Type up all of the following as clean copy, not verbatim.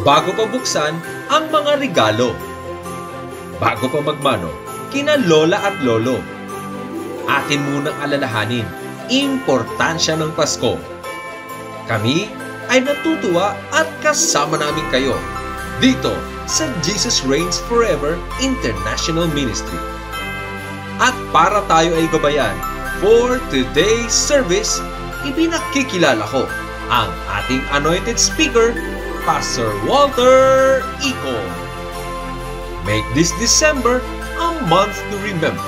bago pa buksan ang mga regalo. Bago pa magmano, kina lola at lolo. Atin munang alalahanin, importansya ng Pasko. Kami ay natutuwa at kasama namin kayo dito sa Jesus Reigns Forever International Ministry. At para tayo ay gabayan, for today's service, ibinakikilala ko ang ating anointed speaker, Pastor Walter Iko. Make this December a month to remember.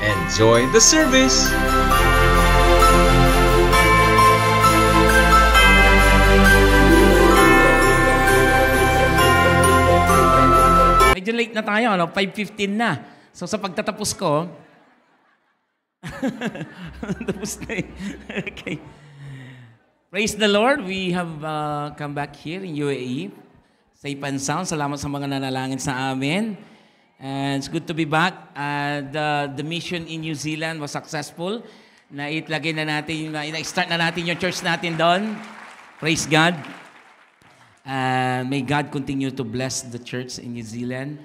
Enjoy the service! Medyo late na tayo, 5:15 na. So sa pagtatapos ko, tapos na eh. Okay. Praise the Lord. We have come back here in UAE. Safe and sound. Salamat sa mga nanalangin sa amin. And it's good to be back. The mission in New Zealand was successful. Na-start na natin yung church natin doon. Praise God. May God continue to bless the church in New Zealand.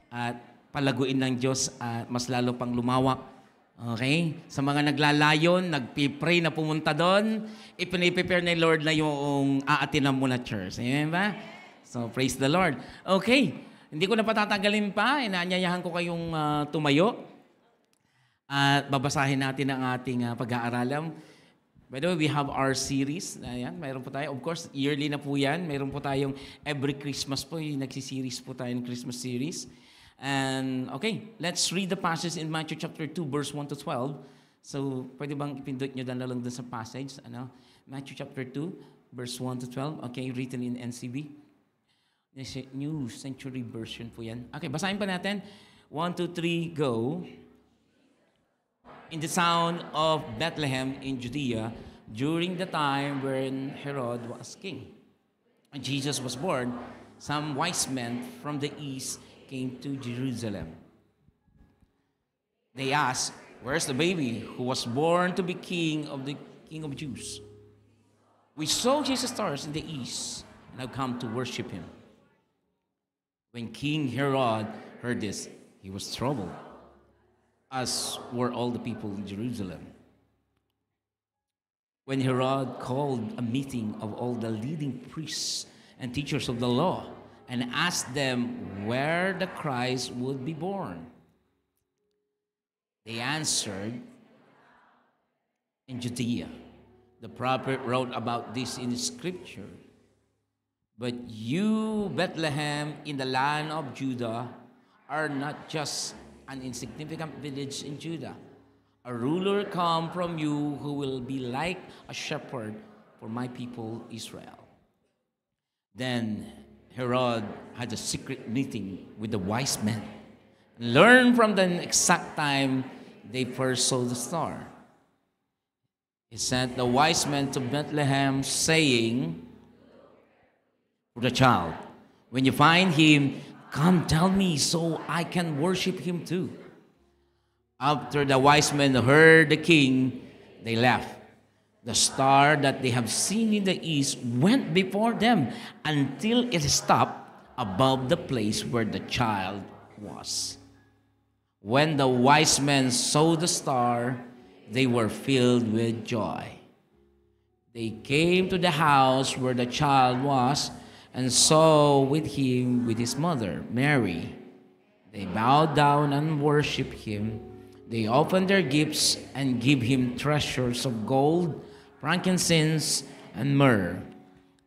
At palaguin ng Diyos at mas lalo pang lumawak. Okay? Sa mga naglalayon, nagpipray na pumunta doon, ipiniprepare ni Lord na yung aatinan mo na church. Amen ba? So, praise the Lord. Okay. Hindi ko na patatagalin pa. Inaanyayahan ko kayong tumayo. At babasahin natin ang ating pag-aaralan. By the way, we have our series. Ayan, mayroon po tayo. Of course, yearly na po yan. Mayroon po tayong every Christmas po. Yung nagsiseries po tayo ng Christmas series. And, okay, let's read the passage in Matthew chapter 2, verse 1 to 12. So, pwede bang ipindot nyo na lang dun sa passage? Matthew chapter 2, verse 1 to 12. Okay, written in NCB. New Century Version po yan. Okay, basahin pa natin. 1, 2, 3, go. In the town of Bethlehem in Judea, during the time when Herod was king, and Jesus was born, some wise men from the east came to Jerusalem. They asked, "Where's the baby who was born to be king of the King of Jews? We saw Jesus' stars in the east and have come to worship him." When King Herod heard this, he was troubled, as were all the people in Jerusalem. When Herod called a meeting of all the leading priests and teachers of the law and asked them where the Christ would be born, they answered, "In Judea." The prophet wrote about this in the scripture. "But you, Bethlehem, in the land of Judah, are not just an insignificant village in Judah. A ruler come from you who will be like a shepherd for my people Israel." Then Herod had a secret meeting with the wise men and learned from the exact time they first saw the star. He sent the wise men to Bethlehem, saying, "For the child, when you find him, come tell me so I can worship him too." After the wise men heard the king, they left. The star that they have seen in the east went before them until it stopped above the place where the child was. When the wise men saw the star, they were filled with joy. They came to the house where the child was and saw with him with his mother, Mary. They bowed down and worshiped him. They opened their gifts and gave him treasures of gold, frankincense, and myrrh.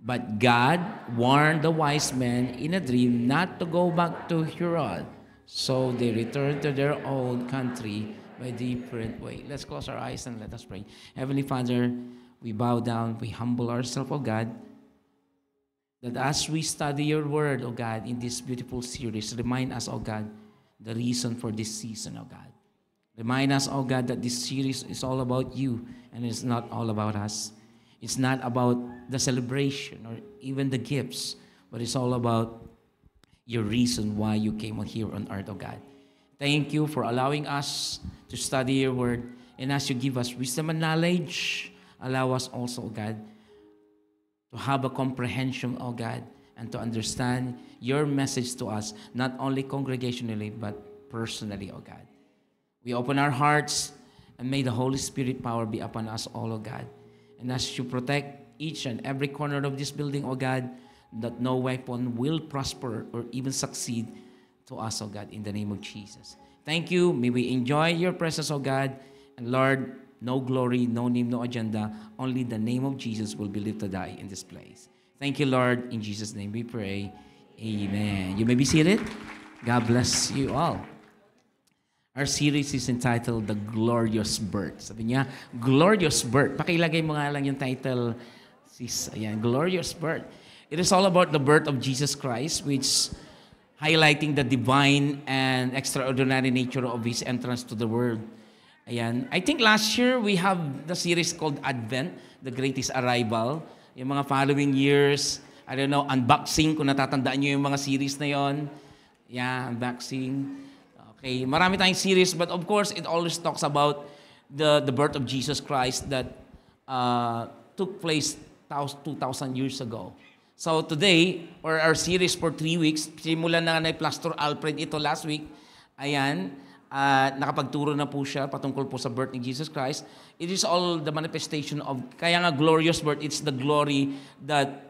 But God warned the wise men in a dream not to go back to Herod. So they returned to their own country by a different way. Let's close our eyes and let us pray. Heavenly Father, we bow down, we humble ourselves, O God, that as we study your word, O God, in this beautiful series, remind us, O God, the reason for this season, O God. Remind us, O God, that this series is all about you and it's not all about us. It's not about the celebration or even the gifts, but it's all about your reason why you came here on earth, O God. Thank you for allowing us to study your word. And as you give us wisdom and knowledge, allow us also, O God, to have a comprehension, O God, and to understand your message to us, not only congregationally, but personally, O God. We open our hearts, and may the Holy Spirit power be upon us all, O God. And as you protect each and every corner of this building, O God, that no weapon will prosper or even succeed to us, O God, in the name of Jesus. Thank you. May we enjoy your presence, O God. And Lord, no glory, no name, no agenda. Only the name of Jesus will be lifted high in this place. Thank you, Lord. In Jesus' name we pray. Amen. You may be seated. God bless you all. Our series is entitled The Glorious Birth. Sabi niya, Glorious Birth. Pakilagay mo nga lang yung title. Ayan, Glorious Birth. It is all about the birth of Jesus Christ, which highlighting the divine and extraordinary nature of His entrance to the world. Ayan. I think last year we have the series called Advent, The Greatest Arrival. Yung mga following years, I don't know, unboxing, kung natatandaan nyo yung mga series na yon. Yeah, unboxing. Okay, marami tayong series, but of course, it always talks about the birth of Jesus Christ that took place 2,000 years ago. So today, or our series for 3 weeks, simulan na ni Pastor Alfred ito last week, ayan, nakapagturo na po siya patungkol po sa birth ni Jesus Christ. It is all the manifestation of, kaya nga glorious birth, it's the glory that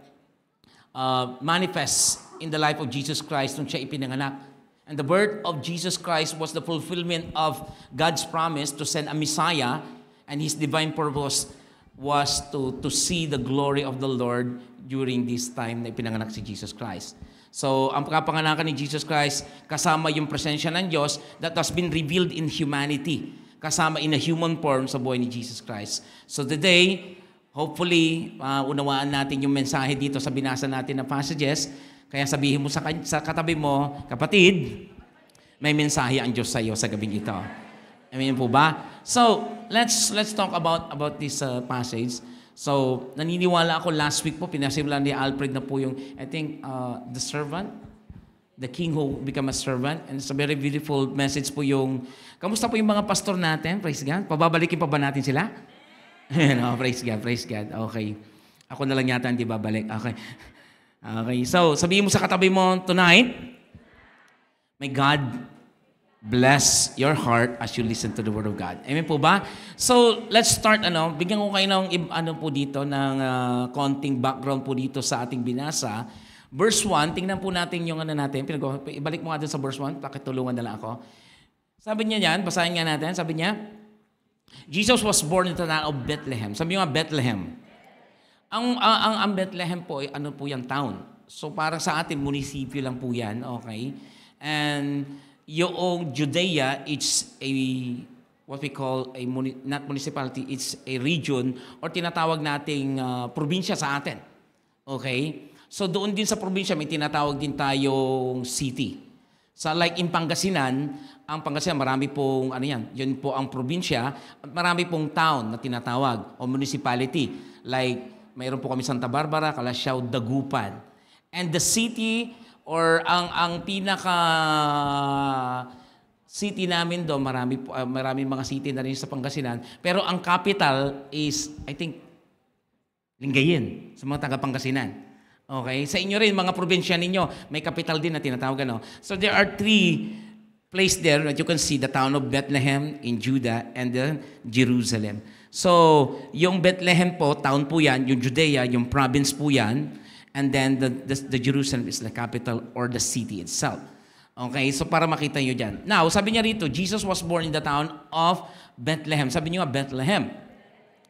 manifests in the life of Jesus Christ nung siya ipinanganak. And the birth of Jesus Christ was the fulfillment of God's promise to send a Messiah, and His divine purpose was to see the glory of the Lord during this time na ipinanganak si Jesus Christ. So, ang kapanganakan ni Jesus Christ, kasama yung presensya ng Diyos that has been revealed in humanity. Kasama in a human form sa buhay ni Jesus Christ. So today, hopefully, unawaan natin yung mensahe dito sa binasa natin na passages. Kaya sabihin mo sa katabi mo, kapatid, may mensahe ang Diyos sa iyo sa gabing ito. Amen po ba? So, let's talk about this passage. So, naniniwala ako last week po, pinasimulan ni Alfred na po yung, I think, the servant, the king who become a servant. And it's a very beautiful message po yung, kamusta po yung mga pastor natin? Praise God. Pababalikin pa ba natin sila? No, praise God, praise God. Okay. Ako na lang yata hindi babalik. Okay. Okay. So, sabihin mo sa katabi mo tonight, may God bless your heart as you listen to the Word of God. Amen po ba? So, let's start, bigyan ko kayo ng, po dito, ng konting background po dito sa ating binasa. Verse 1, tingnan po natin yung natin. Ibalik mo nga dun sa verse 1, pakitulungan na lang ako. Sabi niya yan, basahin nga natin, sabi niya, Jesus was born in the town of Bethlehem. Sabi niyo nga, Bethlehem. Ang Bethlehem po, ano po yung town. So, para sa atin, munisipyo lang po yan, okay? And yung Judea, it's what we call not municipality, it's a region or tinatawag nating probinsya sa atin. Okay? So doon din sa probinsya may tinatawag din tayong city. Sa like in Pangasinan, ang Pangasinan marami pong yun po ang probinsya, at marami pong town na tinatawag o municipality. Like mayroon po kami Santa Barbara, Calasiao, Dagupan. And the city or ang pinaka city namin doon, marami mga city na rin sa Pangasinan. Pero ang capital is, I think, Lingayen, sa mga taga-Pangasinan. Okay? Sa inyo rin, mga probinsya ninyo, may capital din na tinatawag. So there are 3 places there that you can see, the town of Bethlehem in Judah and then Jerusalem. So, yung Bethlehem po, town po yan, yung Judea, yung province po yan, and then the Jerusalem is the capital or the city itself. Okay, so para makita nyo dyan. Now, sabi niya rito, Jesus was born in the town of Bethlehem. Sabi niyo nga, Bethlehem.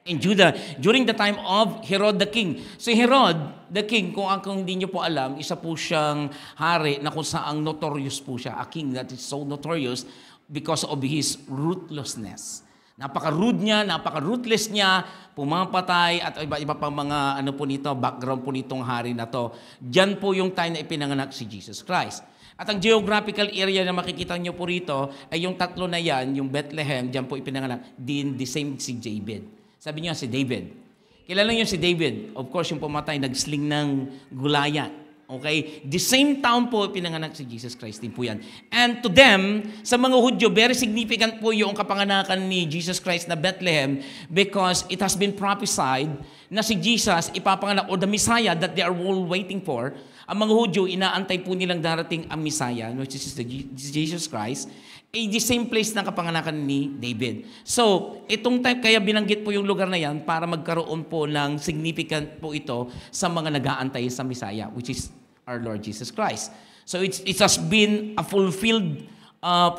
In Judah, during the time of Herod the king. So Herod the king, kung hindi nyo po alam, isa po siyang hari na kung saang notorious po siya. A king that is so notorious because of his ruthlessness. Napaka-rude niya, napaka-ruthless niya, pumapatay at iba-iba pang mga background po nitong hari na to. Diyan po yung time na ipinanganak si Jesus Christ. At ang geographical area na makikita nyo po rito ay yung tatlo na yan, yung Bethlehem, diyan po ipinanganak, din the same si David. Sabi niyo si David. Kilala niyo si David. Of course, yung pumatay, nag-sling ng gulayan. Okay? The same town po pinanganak si Jesus Christ din po yan. And to them, sa mga Hudyo, very significant po yung kapanganakan ni Jesus Christ na Bethlehem because it has been prophesied na si Jesus ipapanganak or the Messiah that they are all waiting for. Ang mga Hudyo, inaantay po nilang darating ang Messiah, which is Jesus Christ, the same place na kapanganakan ni David. So, itong time, kaya binanggit po yung lugar na yan para magkaroon po ng significant po ito sa mga nag-aantay sa Messiah, which is our Lord Jesus Christ. So, it has been a fulfilled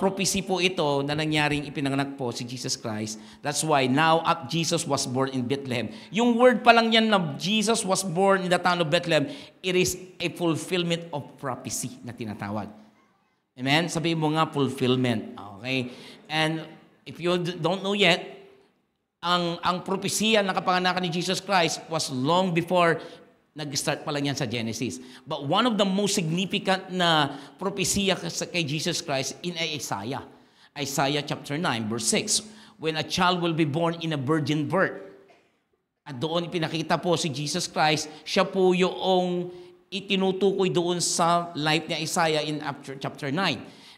prophecy po ito na nangyaring ipinanganak po si Jesus Christ. That's why now Jesus was born in Bethlehem. Yung word pa lang yan na Jesus was born in the town of Bethlehem, it is a fulfillment of prophecy na tinatawag. Amen? Sabihin mo nga, fulfillment. Okay? And if you don't know yet, ang propesya ng kapanganakan ni Jesus Christ was long before nag-start pa lang yan sa Genesis. But one of the most significant na propesya kay Jesus Christ in Isaiah. Isaiah chapter 9, verse 6. When a child will be born in a virgin birth. At doon ipinakita po si Jesus Christ, siya po yung itinutukoy doon sa life ni Isaiah in chapter 9.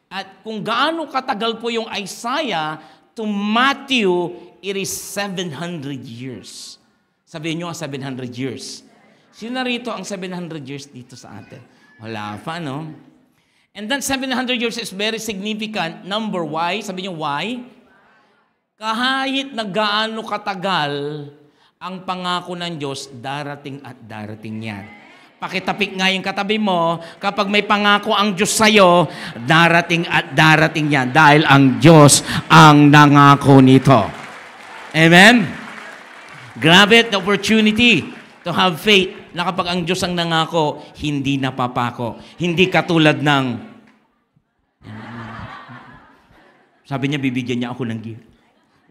At kung gaano katagal po yung Isaiah to Matthew, it is 700 years. Sabihin nyo, 700 years. Sino narito ang 700 years dito sa atin? Wala pa, no? And then 700 years is very significant. Number, why? Sabihin nyo, why? Kahit na gaano katagal ang pangako ng Diyos, darating at darating yan. Pakitapik nga yung katabi mo, kapag may pangako ang Diyos sa'yo, darating at darating yan dahil ang Diyos ang nangako nito. Amen? Grabe the opportunity to have faith na kapag ang Diyos ang nangako, hindi napapako. Hindi katulad ng, sabi niya, bibigyan niya ako ng gift.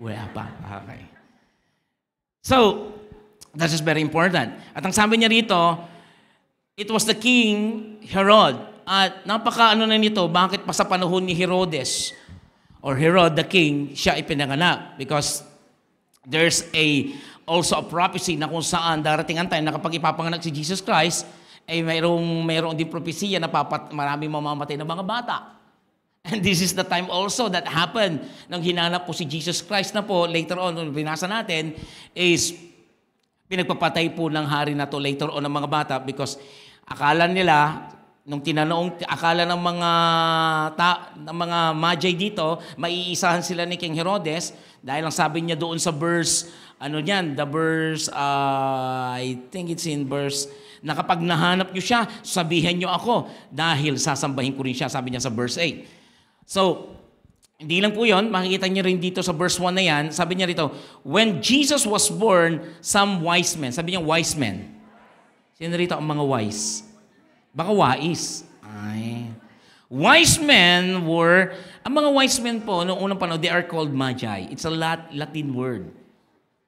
Wala pa. Okay. So, that is very important. At ang sabi niya rito, it was the king, Herod. At napaka-ano na nito, bakit pa sa panahon ni Herodes or Herod the king, siya ipinanganak? Because there's also a prophecy na kung saan darating ang time na kapag ipapanganak si Jesus Christ, ay mayroong din propesya na maraming mamamatay na mga bata. And this is the time also that happened nang hinanap po si Jesus Christ na po, later on, nung binasa natin, is pinagpapatay po ng hari na to later on ng mga bata because akala nila, nung akala ng mga magi dito, maiisahan sila ni King Herodes dahil ang sabi niya doon sa verse, I think it's in verse, na kapag nahanap niyo siya, sabihin niyo ako dahil sasambahin ko rin siya, sabi niya sa verse 8. So, hindi lang po yun, makikita niyo rin dito sa verse 1 na yan, sabi niya rito, when Jesus was born, some wise men, sabi niya wise men. Sino rito ang mga wise? Baka wais. Ay. Wise men were, ang mga wise men po, noong unang panahon, they are called magi. It's a Latin word.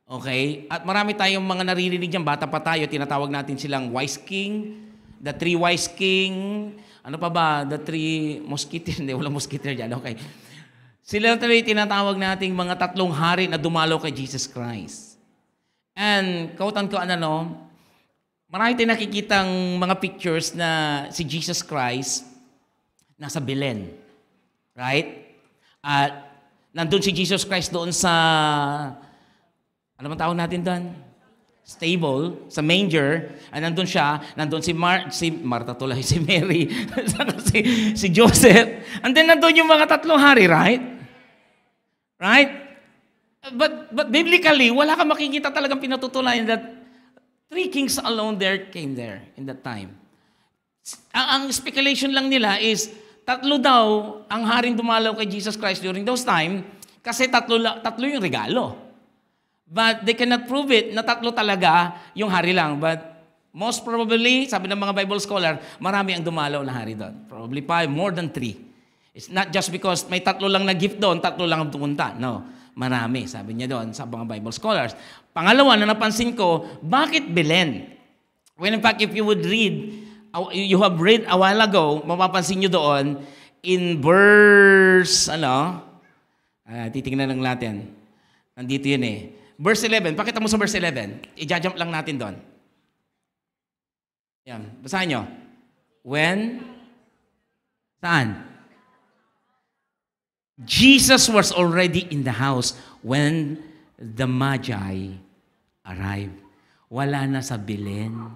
Okay? At marami tayong mga naririnig dyan, bata pa tayo, tinatawag natin silang wise king, the three wise king, ano pa ba, the three musketeers, hindi, wala musketeer dyan, okay. Sila talaga tinatawag nating mga tatlong hari na dumalo kay Jesus Christ. And, kautan-kauan marami tayong nakikitang mga pictures na si Jesus Christ nasa Belen. Right? At nandun si Jesus Christ doon sa, ano man tawag natin doon? Stable, sa manger. At nandun siya, nandun si Martha tulay, si Mary, si Joseph. And then nandun yung mga tatlong hari, right? Right? But biblically, wala kang makikita talagang pinatutulayan that three kings alone came there in that time. Ang speculation lang nila is, tatlo daw ang haring dumalaw kay Jesus Christ during those time kasi tatlo yung regalo. But they cannot prove it na tatlo talaga yung hari lang. But most probably, sabi ng mga Bible scholar, marami ang dumalaw na hari doon. Probably 5, more than 3. It's not just because may tatlo lang na gift doon, tatlo lang ang pumunta. No, marami, sabi niya doon sa mga Bible scholars. Pangalawa na napansin ko, bakit Belen? When in fact, if you would read, you have read a while ago, mapapansin niyo doon, in verse, titingnan lang natin. Nandito yun eh. Verse 11, pakita mo sa verse 11. I-jump lang natin doon. Yan, basahin nyo. When? Saan? Jesus was already in the house when the Magi arrived. Wala na sa Belen.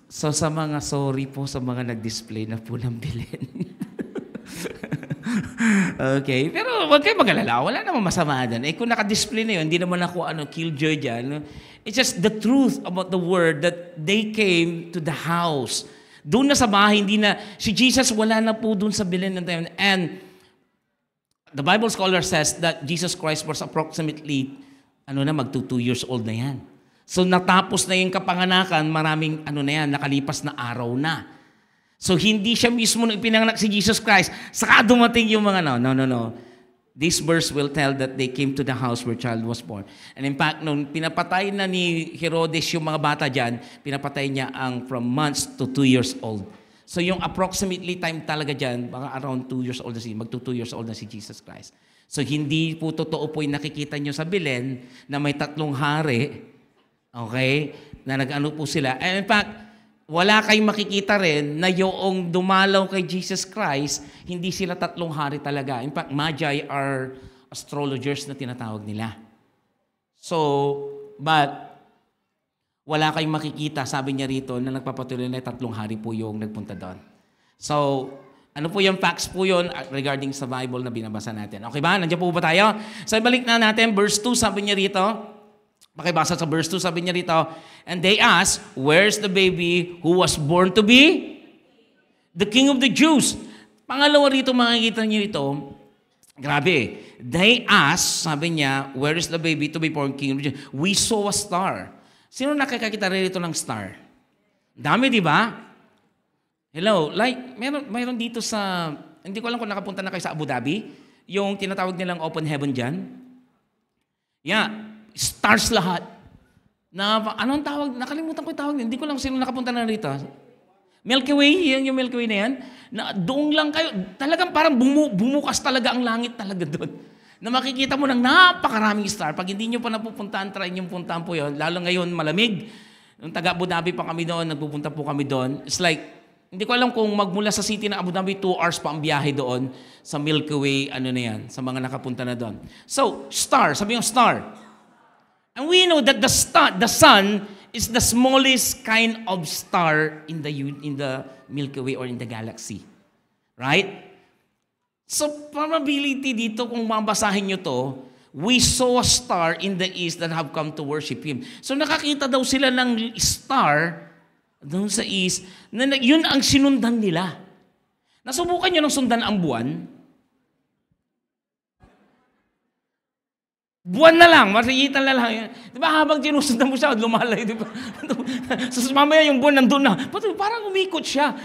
So sa mga sorry po sa mga nag-display na po ng Belen. Okay, pero huwag kayo mag-alala. Wala namang masama dyan. Kung naka-display na yun, hindi naman ako killjoy dyan. It's just the truth about the word that they came to the house. Doon na sa bahay, hindi na, si Jesus wala na po doon sa Belen ng time. And the Bible scholar says that Jesus Christ was approximately, magto 2 years old na yan. So natapos na yung kapanganakan, maraming nakalipas na araw na. So hindi siya mismo nung ipinanganak si Jesus Christ, saka dumating yung mga no. This verse will tell that they came to the house where child was born. And in fact, nung pinapatay na ni Herodes yung mga bata dyan, pinapatay niya ang from months to 2 years old. So yung approximately time talaga dyan, baka around 2 years old na magto 2 years old na si Jesus Christ. So hindi po totoo po yung nakikita nyo sa Belen na may 3 hari, okay, na nag-ano po sila. And in fact, wala kayong makikita rin na yung dumalaw kay Jesus Christ, hindi sila 3 hari talaga. In fact, Magi are astrologers na tinatawag nila. So, but, wala kayong makikita, sabi niya rito, na nagpapatuloy na 3 hari po yung nagpunta doon. So, ano po yung facts po yun regarding sa Bible na binabasa natin? Okay ba? Nandiyan po ba tayo? So, balik na natin, verse 2, sabi niya rito, makibasa sa verse 2, sabi niya rito, and they asked, where's the baby who was born to be the King of the Jews? Pangalawa rito, makikita niyo rito, grabe, they asked, sabi niya, where is the baby to be born King of the Jews? We saw a star. Sino nakakakita rito ng star? Dami, di ba? Hello, like, mayroon dito sa, hindi ko alam kung nakapunta na kayo sa Abu Dhabi, yung tinatawag nilang open heaven dyan. Yeah. Stars lahat. Anong tawag? Nakalimutan ko yung tawag. Hindi ko lang sino nakapunta na rito. Milky Way, yan yung Milky Way na yan. Na doon lang kayo. Talagang parang bumukas talaga ang langit talaga doon. Na makikita mo ng napakaraming star. Pag hindi nyo pa napupuntahan, try nyo puntahan po yun. Lalo ngayon, malamig. Nung taga Abu Dhabi pa kami doon, nagpupunta po kami doon. It's like, hindi ko alam kung magmula sa city ng Abu Dhabi, 2 hours pa ang biyahe doon sa Milky Way, na yan, sa mga nakapunta na doon. So, star. Sabi yung star. And we know that the sun is the smallest kind of star in the Milky Way or in the galaxy. Right? So, probability dito, kung mabasahin nyo to, we saw a star in the east that have come to worship Him. So, nakakita daw sila ng star doon sa east, na yun ang sinundan nila. Nasubukan nyo ng sundan ang buwan? Buwan na lang, makikita na lang yan. Di ba habang sinusundan mo siya, lumalay, di ba? So mamaya yung buwan nandun na, parang umikot siya.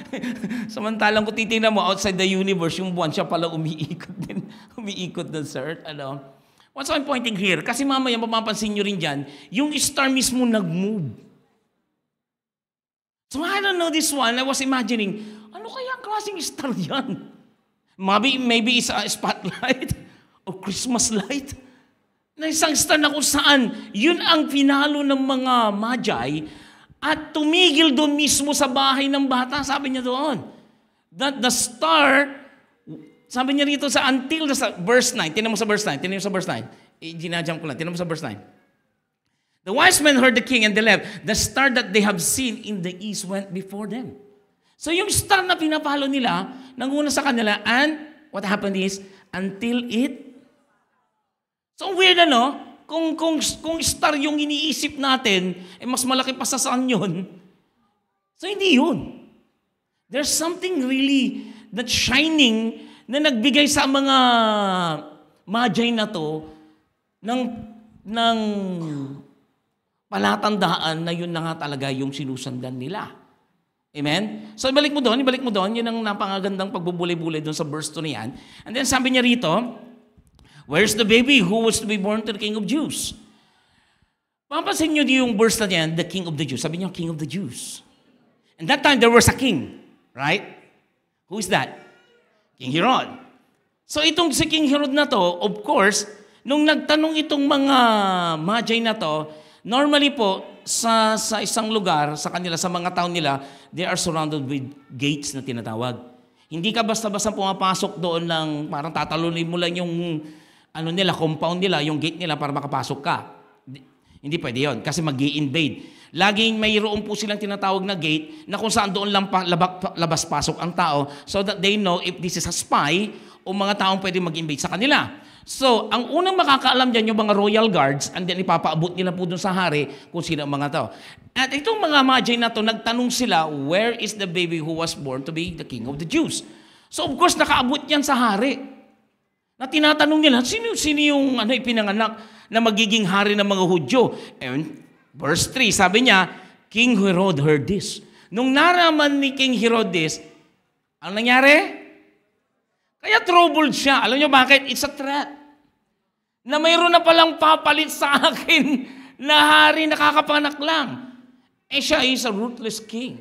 Samantalang kung titingnan mo outside the universe, yung buwan siya pala umiikot din. Umiikot din sa earth. What's I'm pointing here? Kasi mamaya mapapansin nyo rin dyan, yung star mismo nag-move. So I don't know this one, I was imagining, ano kaya ang klaseng star yan? Maybe it's a spotlight or Christmas light. Na isang star na kung saan, yun ang pinalo ng mga Magi at tumigil doon mismo sa bahay ng bata. Sabi niya doon, that the star, sabi niya rito sa until sa verse 9, tinan mo sa verse 9, ginajam ko lang, tinan mo sa verse 9. The wise men heard the king and they left. The star that they have seen in the east went before them. So yung star na pinapalo nila, nanguna sa kanila, and what happened is, until it. So weird kung star yung iniisip natin, mas malaki pa sa sun yun. So hindi yun. There's something really that's shining na nagbigay sa mga Magi na to ng palatandaan na yun na nga talaga yung sinusundan nila. Amen? So ibalik mo doon, yun ang napakagandang pagbubulay-bulay doon sa verse 2 na yan. And then sabi niya rito, where's the baby who was to be born to the King of Jews? Papansin nyo yung verse na yan, the King of the Jews. Sabi niya, King of the Jews. And that time, there was a king. Right? Who is that? King Herod. So itong si King Herod na to, of course, nung nagtanong itong mga magi na to, normally po, sa isang lugar, sa kanila, sa mga town nila, they are surrounded with gates na tinatawag. Hindi ka basta-basta pumapasok doon lang, parang tatalunin mo lang yung compound nila, yung gate nila para makapasok ka. Hindi pwede yun, kasi mag-i-invade. Laging mayroon po silang tinatawag na gate na kung saan doon lang labas-pasok ang tao so that they know if this is a spy o mga taong pwede mag-invade sa kanila. So, ang unang makakaalam dyan yung mga royal guards and then ipapaabot nila po doon sa hari kung sino ang mga tao. At itong mga magi na to, nagtanong sila, where is the baby who was born to be the king of the Jews? So, of course, nakaabot yan sa hari. Na tinatanong nila, sino yung ipinanganak na magiging hari ng mga Hudyo? And verse 3, sabi niya, King Herod heard this. Nung naraman ni King Herodes, ano nangyari? Kaya troubled siya. Alam niyo bakit? It's a threat. Na mayroon na palang papalit sa akin na hari nakakapanganak lang. Siya is a ruthless king.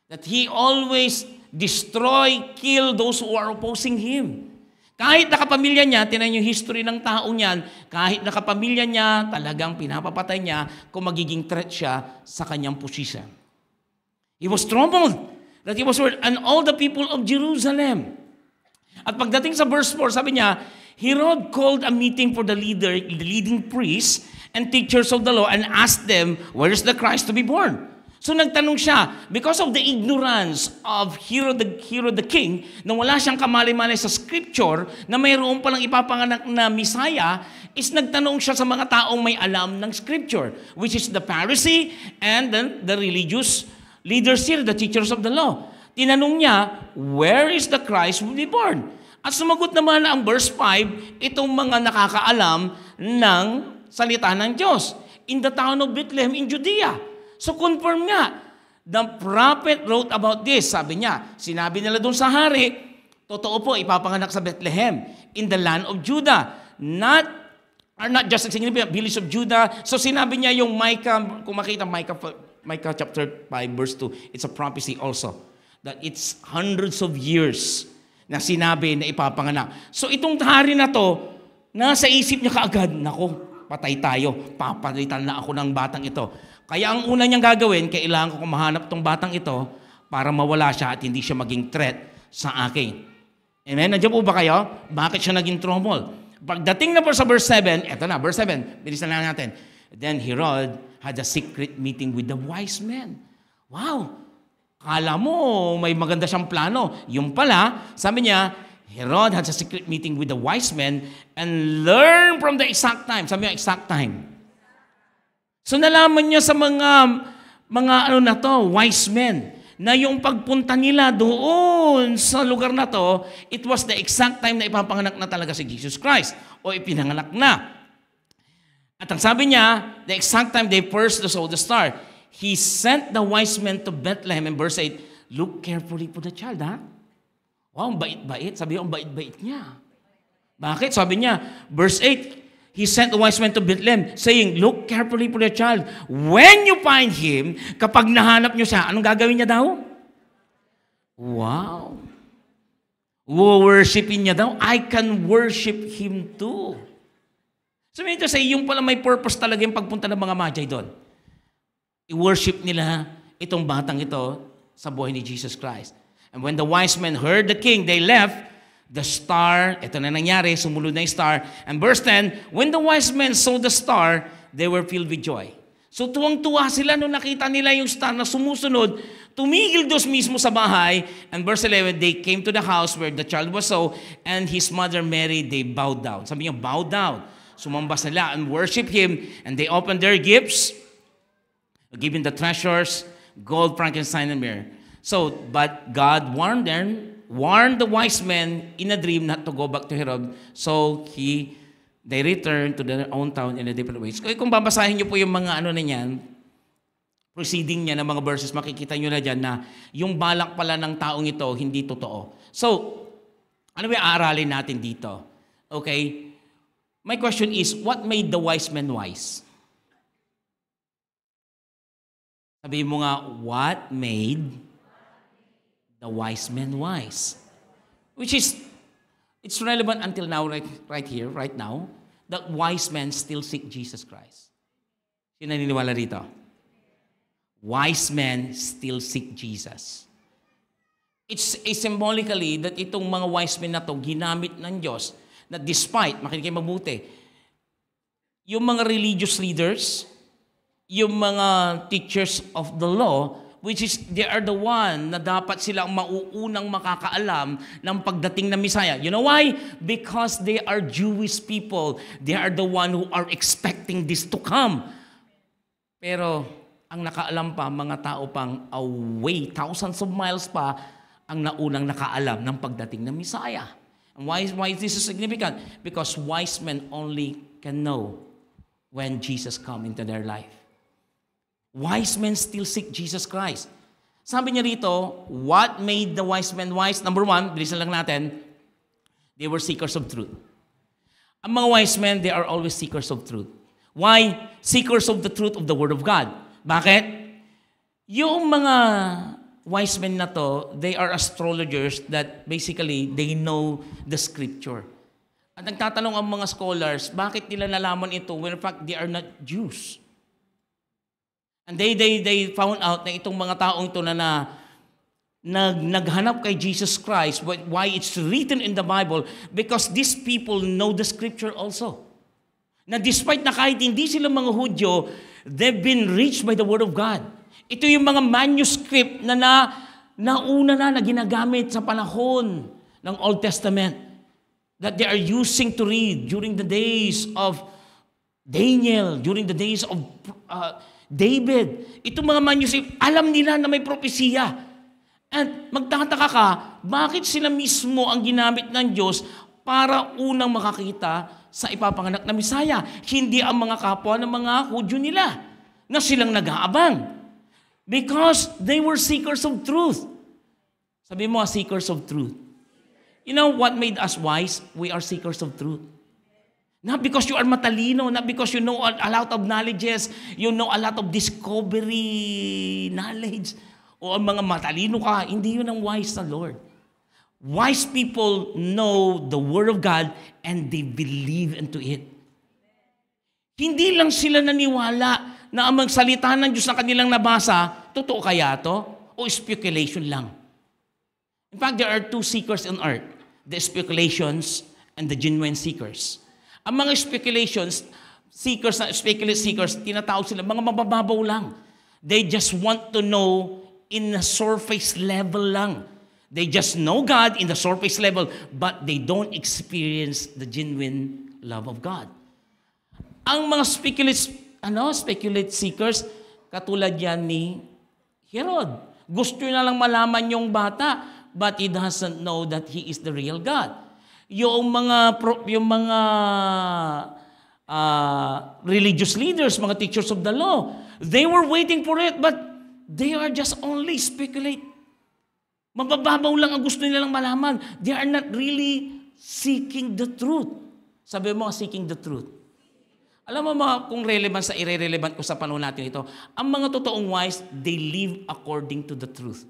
That he always destroy, kill those who are opposing him. Kahit nakapamilya niya, tinan yung history ng tao niyan, kahit nakapamilya niya, talagang pinapapatay niya kung magiging threat siya sa kanyang position. He was troubled that he was worried, and all the people of Jerusalem. At pagdating sa verse 4, sabi niya, Herod called a meeting for the leading priests and teachers of the law and asked them, where is the Christ to be born? So nagtanong siya, because of the ignorance of Herod the king, na wala siyang kamali-mali sa scripture, na mayroon palang ipapanganak na Messiah, is nagtanong siya sa mga taong may alam ng scripture, which is the Pharisee and then the religious leaders here, the teachers of the law. Tinanong niya, where is the Christ will be born? At sumagot naman ang verse 5, itong mga nakakaalam ng salita ng Diyos. In the town of Bethlehem in Judea. So confirm nga, the prophet wrote about this. Sabi niya, sinabi nila doon sa hari, totoo po, ipapanganak sa Bethlehem, in the land of Judah. Not just a significant village of Judah. So sinabi niya yung Micah, kung makita Micah chapter 5 verse 2, it's a prophecy also. That it's hundreds of years na sinabi na ipapanganak. So itong hari na to, nasa isip niya kaagad, nako, patay tayo, papalitan na ako ng batang ito. Kaya ang una niyang gagawin, kailangan ko mahanap tong batang ito para mawala siya at hindi siya maging threat sa akin. Amen? Nandiyan po ba kayo? Bakit siya naging trouble? Pagdating na po sa verse 7, eto na, verse 7, bilisan lang natin. Then Herod had a secret meeting with the wise men. Wow! Kala mo, may maganda siyang plano. Yung pala, sabi niya, Herod had a secret meeting with the wise men and learned from the exact time. Sabi niya, exact time. So nalaman niya sa mga wise men, na yung pagpunta nila doon sa lugar na to, it was the exact time na ipapanganak na talaga si Jesus Christ o ipinanganak na. At ang sabi niya, the exact time they first saw the star, he sent the wise men to Bethlehem in verse 8, look carefully for the child, ha? Wow, ang bait-bait. Sabi niya, ang bait-bait niya. Bakit? Sabi niya, verse 8, he sent the wise men to Bethlehem, saying, look carefully for the child. When you find him, kapag nahanap niyo siya, anong gagawin niya daw? Wow. Worshipin niya daw. I can worship him too. So, ito sa yung pala may purpose talaga yung pagpunta ng mga magi doon. I-worship nila itong batang ito sa buhay ni Jesus Christ. And when the wise men heard the king, they left. The star, ito na nangyari, sumunod na yung star. And verse 10, when the wise men saw the star, they were filled with joy. So tuwang-tuwa sila nung nakita nila yung star na sumusunod, tumigil Diyos mismo sa bahay. And verse 11, they came to the house where the child was so, and his mother Mary, they bowed down. Sabi niya, bowed down. Sumambas nila and worship him, and they opened their gifts, giving the treasures, gold, frankincense, and myrrh. So, but God warned the wise men in a dream not to go back to Herod. So, they returned to their own town in a different ways. Kung babasahin niyo po yung mga na yan, proceeding niya ng mga verses, makikita niyo na dyan na yung balak pala ng taong ito, hindi totoo. So, ano ba aaralin natin dito? Okay? My question is, what made the wise men wise? Sabihin mo nga, what made the wise men wise? Which is, it's relevant until now, right here, right now. that wise men still seek Jesus Christ? Sino naniniwala rito? Wise men still seek Jesus. It's symbolically that itong mga wise men na to ginamit ng Diyos na despite, makinig kayo mabuti, yung mga religious leaders, yung mga teachers of the law, which is they are the one na dapat sila ang mauunang makakaalam ng pagdating ng Messiah. You know why? Because they are Jewish people. They are the one who are expecting this to come. Pero ang nakaalam pa, mga tao pang away, thousands of miles pa, ang naunang nakaalam ng pagdating ng Messiah. And why this is significant? Because wise men only can know when Jesus come into their life. Wise men still seek Jesus Christ. Sabi niya rito, what made the wise men wise? Number one, bilisan lang natin, they were seekers of truth. Ang mga wise men, they are always seekers of truth. Why? Seekers of the truth of the Word of God. Bakit? Yung mga wise men na to, they are astrologers that basically, they know the Scripture. At nagtatanong ang mga scholars, bakit nila nalaman ito? Well, in fact, they are not Jews. And they found out na itong mga taong ito na naghanap kay Jesus Christ, why it's written in the Bible, because these people know the Scripture also. Na despite na kahit hindi sila mga Hudyo, they've been reached by the Word of God. Ito yung mga manuscript na nauna na ginagamit sa panahon ng Old Testament that they are using to read during the days of Daniel, during the days of David. Itong mga manuscript, alam nila na may propesiya. At magtataka ka, bakit sila mismo ang ginamit ng Diyos para unang makakita sa ipapanganak na Misaya? Hindi ang mga kapwa ng mga Hudyo nila na silang nag-aabang. Because they were seekers of truth. Sabi mo, seekers of truth. You know what made us wise? We are seekers of truth. Not because you are matalino, not because you know a lot of knowledges, you know a lot of discovery knowledge, o ang mga matalino ka, hindi yun ang wise na Lord. Wise people know the Word of God and they believe into it. Hindi lang sila naniwala na ang magsalita ng Diyos na kanilang nabasa, totoo kaya to? O speculation lang? In fact, there are two seekers on earth. The speculations and the genuine seekers. Ang mga speculations, speculate seekers, tinatawag sila, mga mabababaw lang. They just want to know in a surface level lang. They just know God in the surface level, but they don't experience the genuine love of God. Ang mga speculate seekers, katulad yan ni Herod. Gusto na lang malaman yung bata, but he doesn't know that he is the real God. Yung mga religious leaders, mga teachers of the law, they were waiting for it, but they are just only speculate. Mabababaw lang ang gusto nilang malaman. They are not really seeking the truth. Sabi mo, seeking the truth. Alam mo mga kung relevant sa irrelevant ko sa panahon natin ito, ang mga totoong wise, they live according to the truth.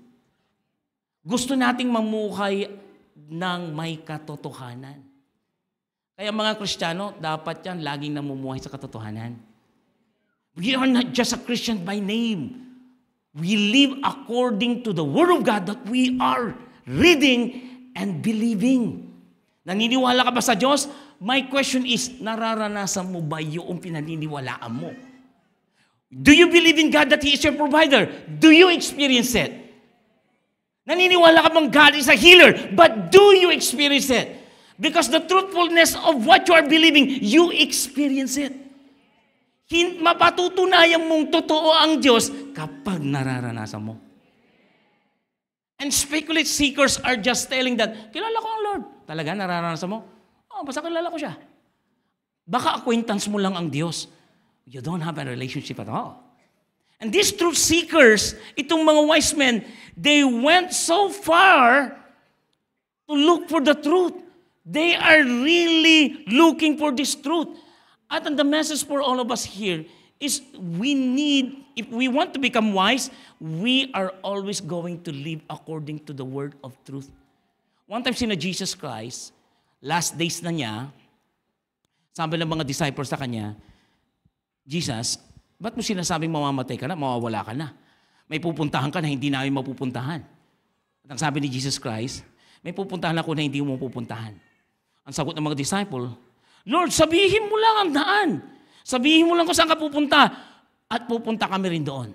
Gusto nating mamuhay ng may katotohanan. Kaya mga Kristiyano, dapat yan laging namumuhay sa katotohanan. We are not just a Christian by name. We live according to the Word of God that we are reading and believing. Naniniwala ka ba sa Diyos? My question is, nararanasan mo ba yung pinaniniwalaan mo? Do you believe in God that He is your provider? Do you experience it? Naniniwala ka bang God is a healer? But do you experience it? Because the truthfulness of what you are believing, you experience it. Mapatutunayan mong totoo ang Diyos kapag nararanasan mo. And speculate seekers are just telling that, kilala ko ang Lord. Talaga, nararanasan mo? Basta kilala ko siya. Baka acquaintance mo lang ang Diyos. You don't have a relationship at all. And these truth seekers, itong mga wise men, they went so far to look for the truth. They are really looking for this truth. At the message for all of us here is we need, if we want to become wise, we are always going to live according to the word of truth. One time sina Jesus Christ, last days na niya, Sabi ng mga disciples sa kanya, Jesus, ba't mo sinasabing mamamatay ka na, mawawala ka na? May pupuntahan ka na hindi namin mapupuntahan. At ang sabi ni Jesus Christ, may pupuntahan ako na hindi mo pupuntahan. Ang sagot ng mga disciple, Lord, sabihin mo lang ang daan. Sabihin mo lang kung saan ka pupunta. At pupunta kami rin doon.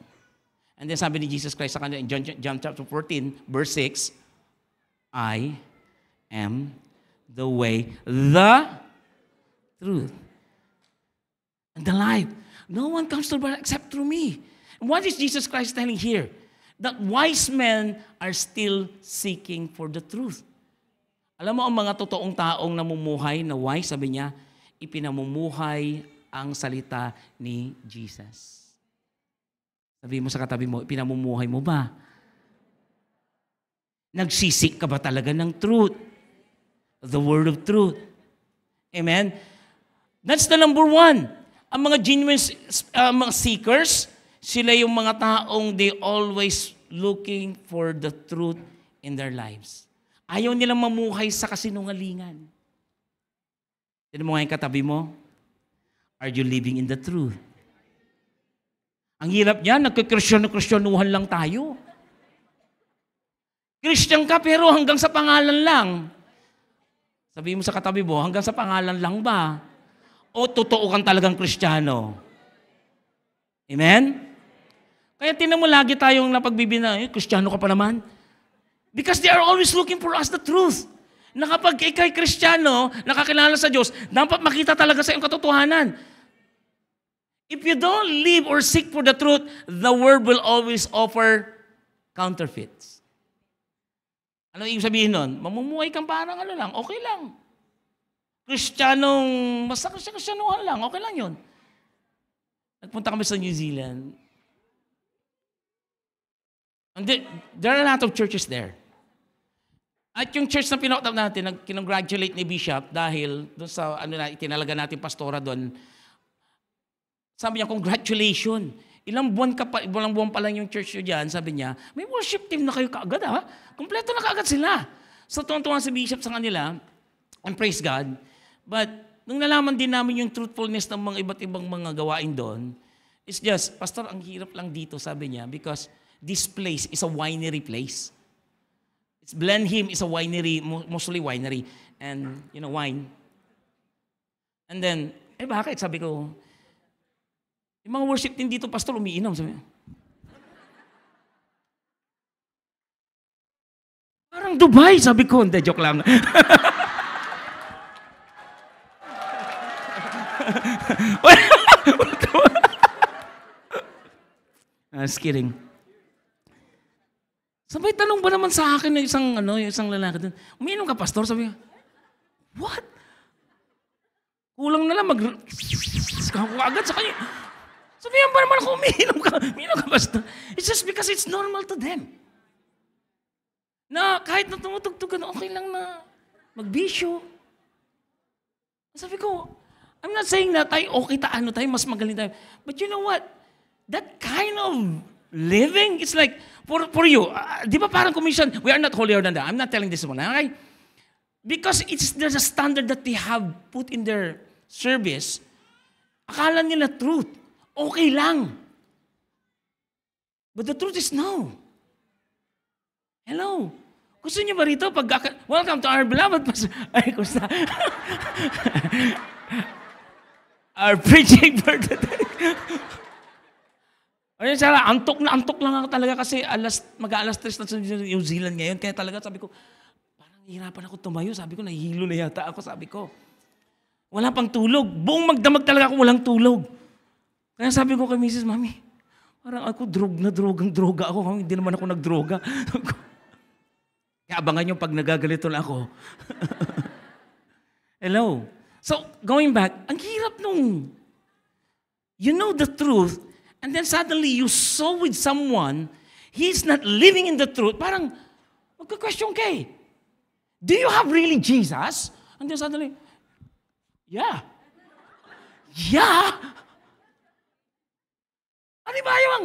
And then sabi ni Jesus Christ sa kanya in John chapter 14, verse 6, I am the way, the truth, and the life. No one comes to the Father except through me. And what is Jesus Christ telling here? That wise men are still seeking for the truth. Alam mo, ang mga totoong taong namumuhay na wise, sabi niya, ipinamumuhay ang salita ni Jesus. Sabi mo sa katabi mo, ipinamumuhay mo ba? Nagsisik ka ba talaga ng truth? The word of truth. Amen? That's the number one. Ang mga genuine mga seekers, sila yung mga taong they always looking for the truth in their lives. Ayaw nilang mamuhay sa kasinungalingan. Tinan mo nga yung katabi mo, are you living in the truth? Ang hirap niya, nagkikrisyanuhan lang tayo. Christian ka pero hanggang sa pangalan lang. Sabi mo sa katabi mo, hanggang sa pangalan lang ba? O totoo kang talagang Kristiyano? Amen? Kaya tinan mo lagi tayong napagbibina, Kristiyano ka pa naman. Because they are always looking for us the truth. Na kapag ikay Kristiyano, nakakilala sa Diyos, dapat makita talaga sa iyong katotohanan. If you don't live or seek for the truth, the world will always offer counterfeits. Ano ibig sabihin nun? Mamumuhay kang parang ano lang, okay lang. Kristiyanong, basta Kristyanuhan lang, okay lang yun. Nagpunta kami sa New Zealand. And there are a lot of churches there. At yung church na pinakotap natin, kinongratulate ni Bishop dahil doon sa itinalaga natin pastora doon, sabi niya, congratulations. Ilang buwan pa lang yung church nyo dyan, sabi niya, may worship team na kayo kaagad ha? Kompleto na kaagad sila. So tuwan-tuwa si Bishop sa kanila, and praise God. But nung nalaman din namin yung truthfulness ng mga iba't ibang mga gawain doon, it's just, Pastor, ang hirap lang dito, sabi niya, because this place is a winery place. It's Blenheim is a winery, mostly winery, and wine. And then, bakit? Sabi ko, yung mga worship team dito, Pastor, umiinom. Sabi niya, parang Dubai, sabi ko. Hindi, joke lang. Just kidding. Sabay tanong ba naman sa akin ng isang lalaki doon, umiinom ka, Pastor? Sabi niya, what? Kulang na lang agad sa kanya. Sabihan pa naman ako, umiinom ka, Pastor. It's just because it's normal to them. Na kahit na tumutugtugan, okay lang na magbisyo. Sabi ko, I'm not saying na tayo, okay tayo, mas magaling tayo. But you know what? That kind of living, it's like, for you, di ba parang commission, we are not holier than that. I'm not telling this one, okay? Because there's a standard that they have put in their service. Akala nila truth. Okay lang. But the truth is no. Hello. Gusto niyo ba rito? Welcome to our beloved pastor. Ay, kusta. Our preaching for today. Ayun, sana, antok lang ako talaga kasi mag-alas 3 na sa New Zealand ngayon. Kaya talaga sabi ko, parang hirapan ako tumayo. Sabi ko, nahihilo na yata ako. Sabi ko, wala pang tulog. Buong magdamag talaga ako, walang tulog. Kaya sabi ko kay Mrs. Mami, parang ako droga ako. Hindi naman ako nagdroga. Kaya abangan nyo pag nagagalito na ako. Hello. So, going back, ang hirap nung you know the truth, and then suddenly you saw with someone, he's not living in the truth, parang magka-question ka eh. Do you have really Jesus? And then suddenly, yeah. Yeah. Ano ba yung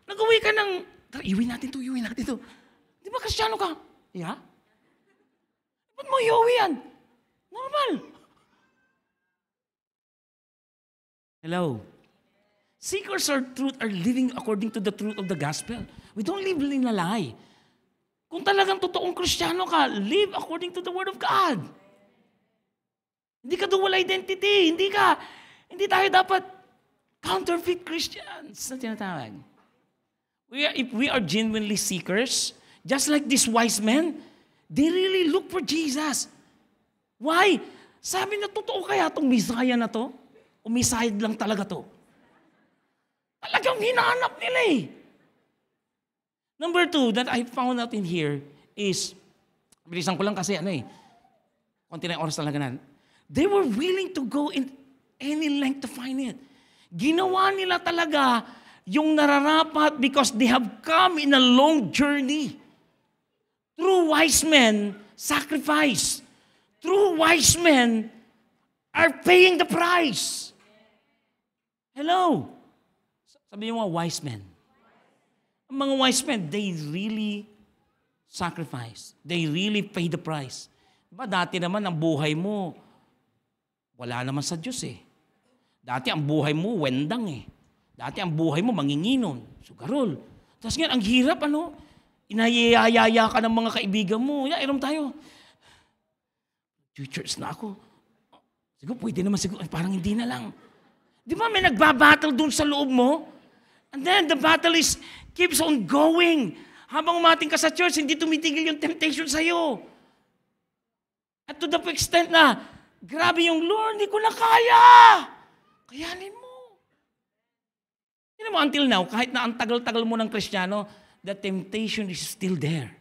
nag-uwi ka ng, iuwi natin to. Di ba Kristiyano ka? Yeah? Ba't mo iuwi yan? Normal. Hello? Seekers of truth are living according to the truth of the gospel. We don't live in a lie. Kung talagang totoong Kristiyano ka, live according to the Word of God. Hindi ka dual identity. Hindi tayo dapat counterfeit Christians na tinatawag. If we are genuinely seekers, just like these wise men, they really look for Jesus. Why? Sabi na, totoo kaya itong Messiah na to? O Messiah lang talaga to? Talagang hinahanap nila eh. Number 2 that I found out in here is, bilisan ko lang kasi konti na oras talaga na. They were willing to go in any length to find it. Ginawa nila talaga yung nararapat because they have come in a long journey. True wise men sacrifice. True wise men are paying the price. Hello? Sabi yung mga wise men. Ang mga wise men, they really sacrifice. They really pay the price. Diba, dati naman ang buhay mo, wala naman sa Diyos eh. Dati ang buhay mo, wendang eh. Dati ang buhay mo, manginginon, sugarol. Tapos ngayon, ang hirap, inayayaya ka ng mga kaibigan mo. Inom tayo. Church na ako. Siguro, pwede naman siguro. Parang hindi na lang. Di ba may nagbabattle dun sa loob mo? And then the battle keeps on going. Habang umating ka sa church, hindi tumitigil yung temptation sa'yo. At to the extent na, grabe yung Lord, hindi ko na kaya. Kayanin mo. Hindi mo, until now, kahit na ang tagal-tagal mo ng Kristiyano, the temptation is still there.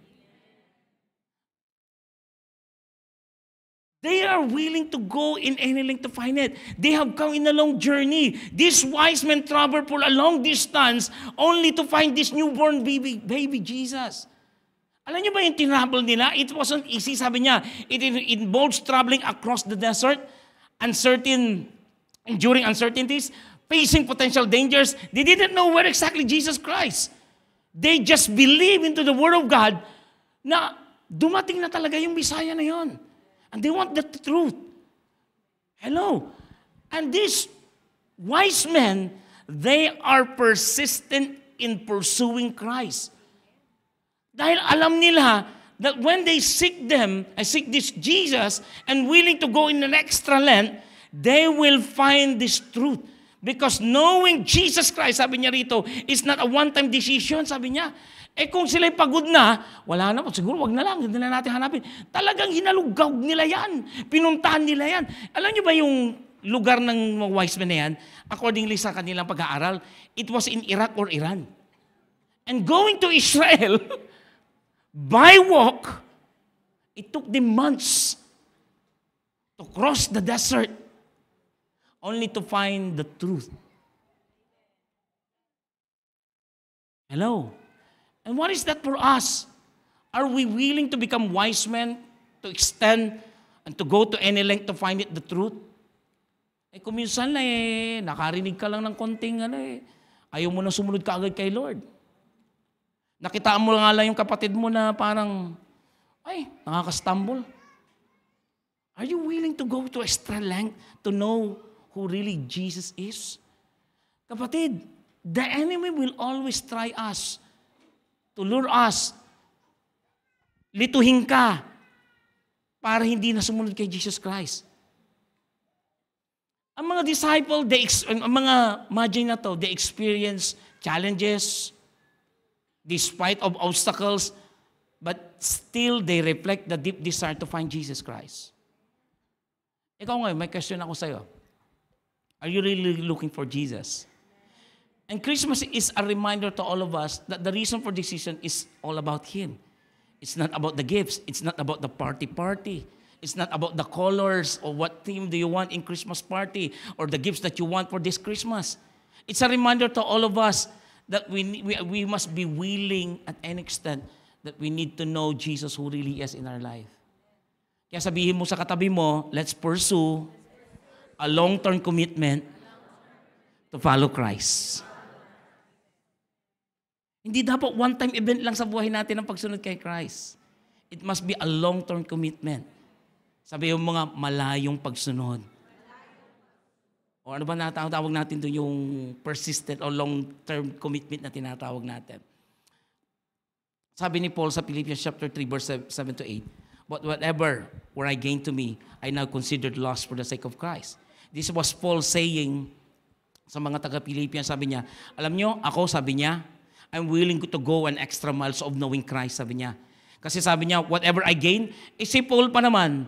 They are willing to go in any length to find it. They have come in a long journey. These wise men traveled for a long distance only to find this newborn baby Jesus. Alam niyo ba yung tinravel nila? It wasn't easy, sabi niya. It involves traveling across the desert, enduring uncertainties, facing potential dangers. They didn't know where exactly Jesus Christ. They just believe into the Word of God na dumating na talaga yung Messiah na yon. And they want the truth. Hello. And these wise men, they are persistent in pursuing Christ. Dahil alam nila that when they seek this Jesus and willing to go in an extra length, they will find this truth. Because knowing Jesus Christ, sabi niya rito, is not a one-time decision, sabi niya. Kung sila'y pagod na, wala na, siguro wag na lang, hindi na natin hanapin. Talagang hinalugag nila yan. Pinuntahan nila yan. Alam niyo ba yung lugar ng mga wise men na yan? Accordingly sa kanilang pag-aaral, it was in Iraq or Iran. And going to Israel, by walk, it took them months to cross the desert only to find the truth. Hello? And what is that for us? Are we willing to become wise men, to extend, and to go to any length to find it the truth? Kung minsan nakarinig ka lang ng konting ayaw mo na sumunod ka agad kay Lord. Nakitaan mo nga lang yung kapatid mo na parang, nakaka-stumble. Are you willing to go to extra length to know who really Jesus is? Kapatid, the enemy will always try us to lure us, lituhin ka, para hindi na sumunod kay Jesus Christ. Ang mga disciple, ang mga magi na to, they experience challenges, despite of obstacles, but still they reflect the deep desire to find Jesus Christ. Ikaw ngayon, may question ako sa'yo. Are you really looking for Jesus? And Christmas is a reminder to all of us that the reason for this season is all about Him. It's not about the gifts. It's not about the party. It's not about the colors or what theme do you want in Christmas party or the gifts that you want for this Christmas. It's a reminder to all of us that we must be willing at any extent that we need to know Jesus who really is in our life. Kaya sabihin mo sa katabi mo, let's pursue a long-term commitment to follow Christ. Hindi dapat one-time event lang sa buhay natin ang pagsunod kay Christ. It must be a long-term commitment. Sabi yung mga malayong pagsunod. O ano ba natawag natin doon yung persistent o long-term commitment na tinatawag natin. Sabi ni Paul sa Philippians chapter 3, verse 7 to 8, "But whatever were I gained to me, I now considered loss for the sake of Christ." This was Paul saying sa mga taga-Philippians, sabi niya, alam nyo, ako, sabi niya, I'm willing to go an extra miles of knowing Christ, sabi niya. Kasi sabi niya, whatever I gain, si Paul pa naman,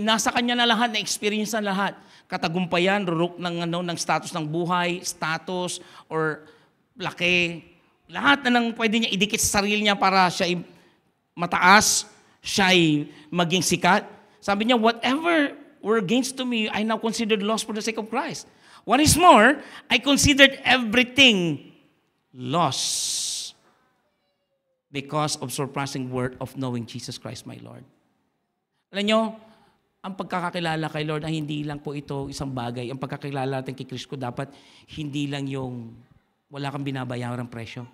nasa kanya na lahat, na-experience na lahat. Katagumpayan, ruruk ng status ng buhay, status, or laki, lahat na pwede niya idikit sa sarili niya para siya mataas, siya maging sikat. Sabi niya, whatever were gains to me, I now considered loss for the sake of Christ. What is more, I considered everything loss because of surpassing worth of knowing Jesus Christ my Lord. Alam niyo, ang pagkakakilala kay Lord ay hindi lang po ito isang bagay. Ang pagkakilala natin kay Kristo dapat hindi lang yung wala kang binabayarang presyo.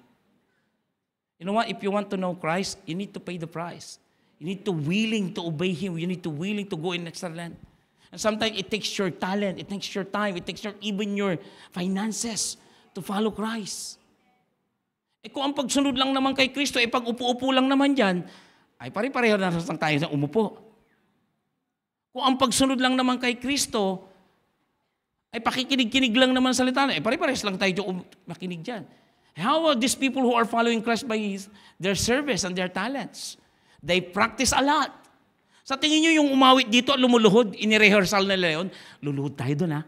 You know what? If you want to know Christ, you need to pay the price. You need to willing to obey Him. You need to willing to go in extra length. And sometimes it takes your talent, it takes your time, it takes even your finances to follow Christ. Kung ang pagsunod lang naman kay Kristo, pag upo-upo lang naman dyan, ay pare-pareho na lang tayo sa umupo. Kung ang pagsunod lang naman kay Kristo, ay pakikinig-kinig lang naman sa salita, pare-parehas lang tayo makinig dyan. How about these people who are following Christ by their service and their talents? They practice a lot. Sa tingin nyo yung umawit dito at lumuluhod, inirehearsal nila yun, luluhod tayo doon ha.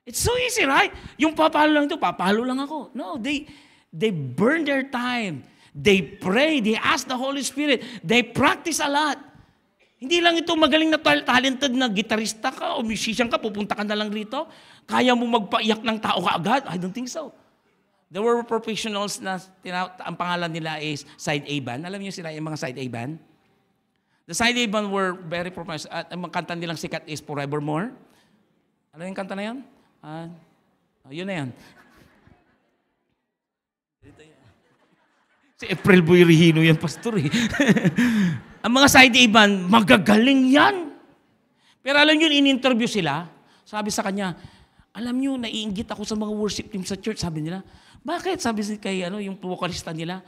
It's so easy, right? Yung papalo lang ito, papalo lang ako. No, they burn their time. They pray, they ask the Holy Spirit, they practice a lot. Hindi lang ito magaling na talented na gitarista ka o musician ka, pupunta ka na lang rito, kaya mo magpaiyak ng tao kaagad? I don't think so. There were professionals na ang pangalan nila is side A band. Alam niyo sila yung mga side A band? The side A band were very professional. At ang kanta nilang sikat is Forevermore. Ano yung kanta na yan? Yun na yan. Si April Boy Regino yan, pastor eh. Ang mga side A band, magagaling yan. Pero alam niyo, in-interview sila, sabi sa kanya, alam niyo, naiinggit ako sa mga worship team sa church, sabi nila. Bakit? Sabi kay yung vocalista nila,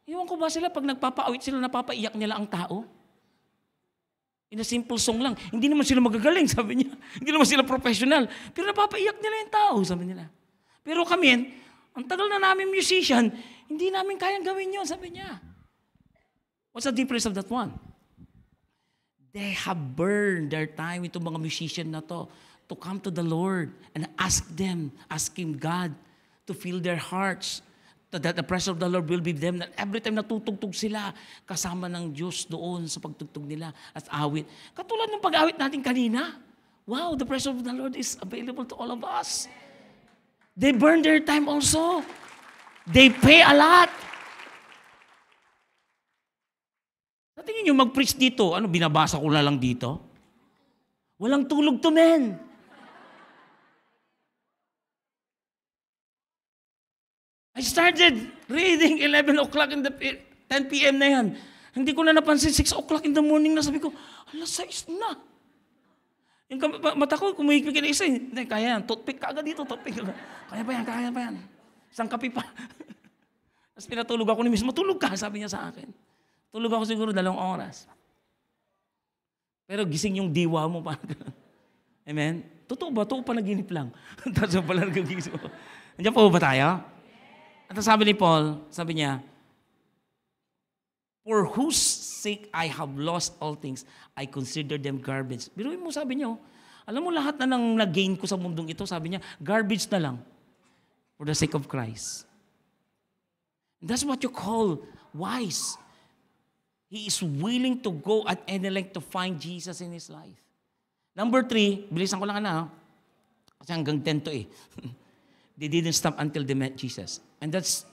iwan ko ba sila, pag nagpapaawit sila, napapaiyak nila ang tao? In a simple song lang. Hindi naman sila magagaling, sabi niya. Hindi naman sila professional. Pero napapaiyak nila yung tao, sabi nila. Pero kami, ang tagal na namin musician, hindi namin kayang gawin yun, sabi niya. What's the difference of that one? They have burned their time, itong mga musician na to come to the Lord and ask Him God to fill their hearts, that the presence of the Lord will be them. That every time natutugtog sila, kasama ng Diyos doon sa pagtugtog nila at awit. Katulad ng pag-awit natin kanina. Wow, the presence of the Lord is available to all of us. They burn their time also. They pay a lot. Sa tingin nyo, mag-preach dito, binabasa ko na lang dito? Walang tulog to, men. I started reading 11 o'clock in the 10 p.m. na yan. Hindi ko na napansin 6 o'clock in the morning na sabi ko, 6 na. Yung mata ko, kumihigpig na isa. Hindi, kaya yan. Toothpick ka agad dito. Toothpick. Kaya pa yan. Isang kape pa. Tapos pinatulog ako ni Miss, matulog ka, sabi niya sa akin. Tulog ako siguro 2 oras. Pero gising yung diwa mo pa. Amen? Totoo ba? Totoo pa naginip lang. Tapos pala nagigising mo. Nandiyan po ba tayo? At sabi ni Paul, sabi niya, for whose sake I have lost all things, I consider them garbage. Biruin mo, sabi niyo, alam mo lahat na nang nag-gain ko sa mundong ito, sabi niya, garbage na lang for the sake of Christ. And that's what you call wise. He is willing to go at any length to find Jesus in his life. Number 3, bilisan ko lang kasi hanggang 10 to They didn't stop until they met Jesus. And that's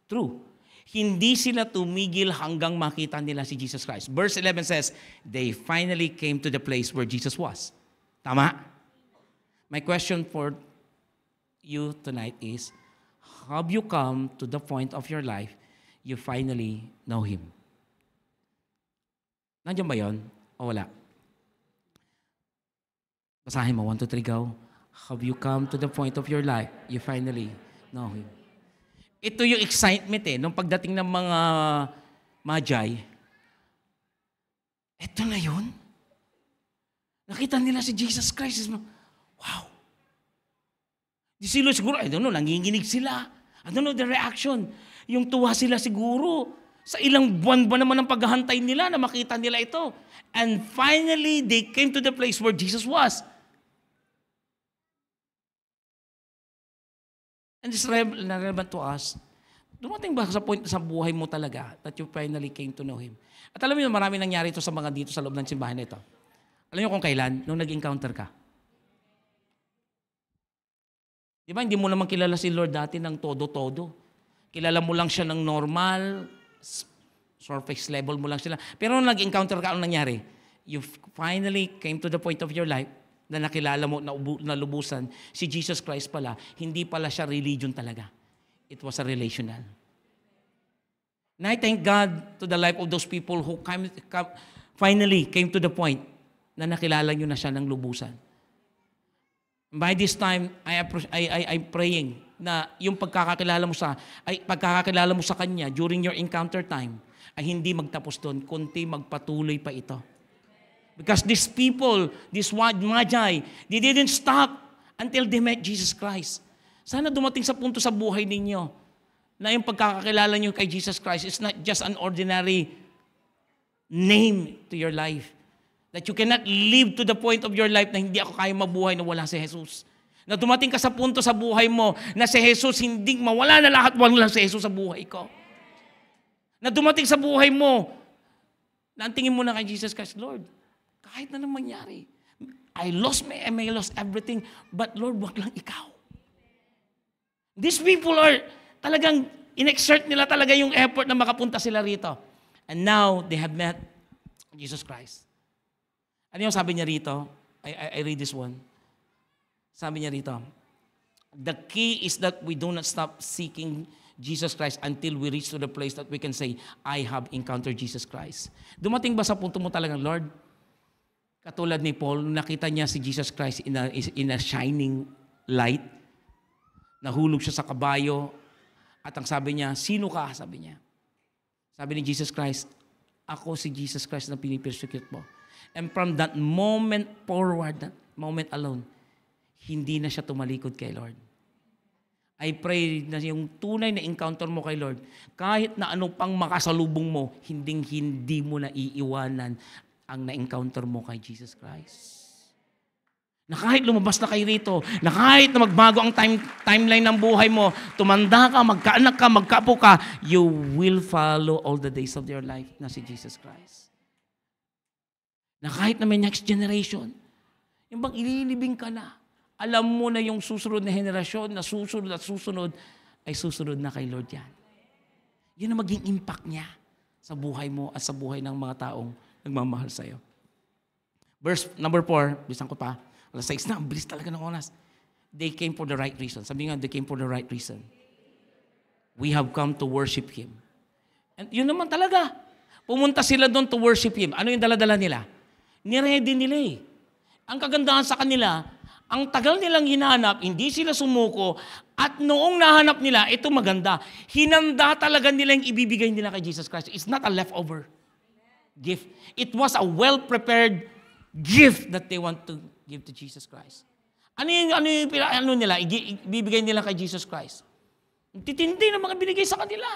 true. Hindi sila tumigil hanggang makita nila si Jesus Christ. Verse 11 says, they finally came to the place where Jesus was. Tama? My question for you tonight is, have you come to the point of your life you finally know Him? Nandiyan ba yun? O wala? Basahin mo, 1, 2, 3, go. Have you come to the point of your life, you finally know Him? Ito yung excitement nung pagdating ng mga Magi. Ito na yun. Nakita nila si Jesus Christ. Wow. Di sila siguro, I don't know, nanginginig sila. I don't know the reaction. Yung tuwa sila siguro. Sa ilang buwan ba naman ang paghahantay nila na makita nila ito. And finally, they came to the place where Jesus was. And it's relevant to us. Dumating ba sa point sa buhay mo talaga that you finally came to know Him? At alam mo, marami nangyari ito sa mga dito sa loob ng simbahan na ito. Alam niyo kung kailan? Nung nag-encounter ka. Di ba, hindi mo naman kilala si Lord dati ng todo-todo. Kilala mo lang siya ng normal, surface level mo lang sila. Pero nung nag-encounter ka, anong nangyari? You finally came to the point of your life na nakilala mo, na lubusan, si Jesus Christ pala, hindi pala siya religion talaga. It was a relational. And I thank God to the life of those people who finally came to the point na nakilala nyo na siya ng lubusan. By this time, I'm praying na yung pagkakakilala mo sa Kanya during your encounter time ay hindi magtapos doon, kundi magpatuloy pa ito. Because these people, these Magi, they didn't stop until they met Jesus Christ. Sana dumating sa punto sa buhay ninyo na yung pagkakakilala nyo kay Jesus Christ is not just an ordinary name to your life. That you cannot live to the point of your life na hindi ako kaya mabuhay na wala si Jesus. Na dumating ka sa punto sa buhay mo na si Jesus hindi mawala na lahat, wala si Jesus sa buhay ko. Na dumating sa buhay mo na ang tingin mo na kay Jesus Christ, Lord, kahit na naman mangyari, I may lost everything, but Lord, wag lang ikaw. These people are talagang in-exert nila talaga yung effort na makapunta sila rito. And now, they have met Jesus Christ. Ano yung sabi niya rito? I read this one. Sabi niya rito, the key is that we do not stop seeking Jesus Christ until we reach to the place that we can say, I have encountered Jesus Christ. Dumating ba sa punto mo talagang, Lord, katulad ni Paul, nakita niya si Jesus Christ in a shining light, nahulog siya sa kabayo, at ang sabi niya, sino ka? Sabi niya. Sabi ni Jesus Christ, ako si Jesus Christ na pinipersecute mo. And from that moment forward, that moment alone, hindi na siya tumalikod kay Lord. I pray na yung tunay na encounter mo kay Lord, kahit na ano pang makasalubong mo, hindi mo na iiwanan ang na-encounter mo kay Jesus Christ. Na kahit lumabas na kayo rito, na kahit na magbago ang timeline ng buhay mo, tumanda ka, magkaanak ka, magkaapo ka, you will follow all the days of your life na si Jesus Christ. Na kahit na may next generation, yung bang ililibing ka na, alam mo na yung susunod na henerasyon, na susunod at susunod, ay susunod na kay Lord yan. Yun ang maging impact niya sa buhay mo at sa buhay ng mga taong nagmamahal sa'yo. Verse number 4, bisan ko pa, alas 6 na, ang bilis talaga ng oras. They came for the right reason. Sabi nga, they came for the right reason. We have come to worship Him. And yun naman talaga. Pumunta sila doon to worship Him. Ano yung dala-dala nila? Niready nila eh. Ang kagandahan sa kanila, ang tagal nilang hinahanap, hindi sila sumuko, at noong nahanap nila, ito maganda. Hinanda talaga nila yung ibibigay nila kay Jesus Christ. It's not a leftover gift. It was a well-prepared gift that they want to give to Jesus Christ. Ano nila, ibibigay nila kay Jesus Christ? Titindi na mga binigay sa kanila.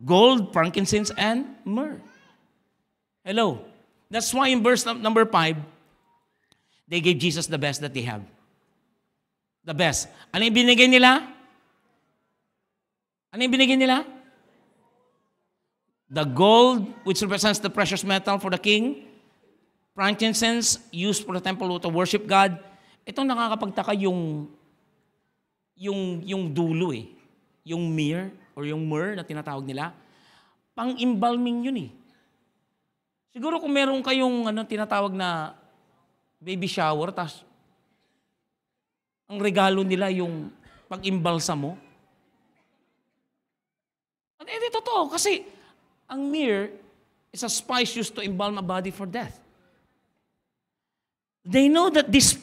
Gold, frankincense, and myrrh. Hello. That's why in verse number 5, they gave Jesus the best that they have. The best. Ano yung binigay nila? Ano yung binigay nila? The gold, which represents the precious metal for the king. Frankincense, used for the temple to worship God. Itong nakakapagtaka yung dulo eh. Yung myrrh or yung myrrh na tinatawag nila. Pang-embalming yun eh. Siguro kung meron kayong tinatawag na baby shower, tas ang regalo nila yung pag-imbalsa mo. At totoo, kasi ang myrrh is a spice used to embalm a body for death. They know that this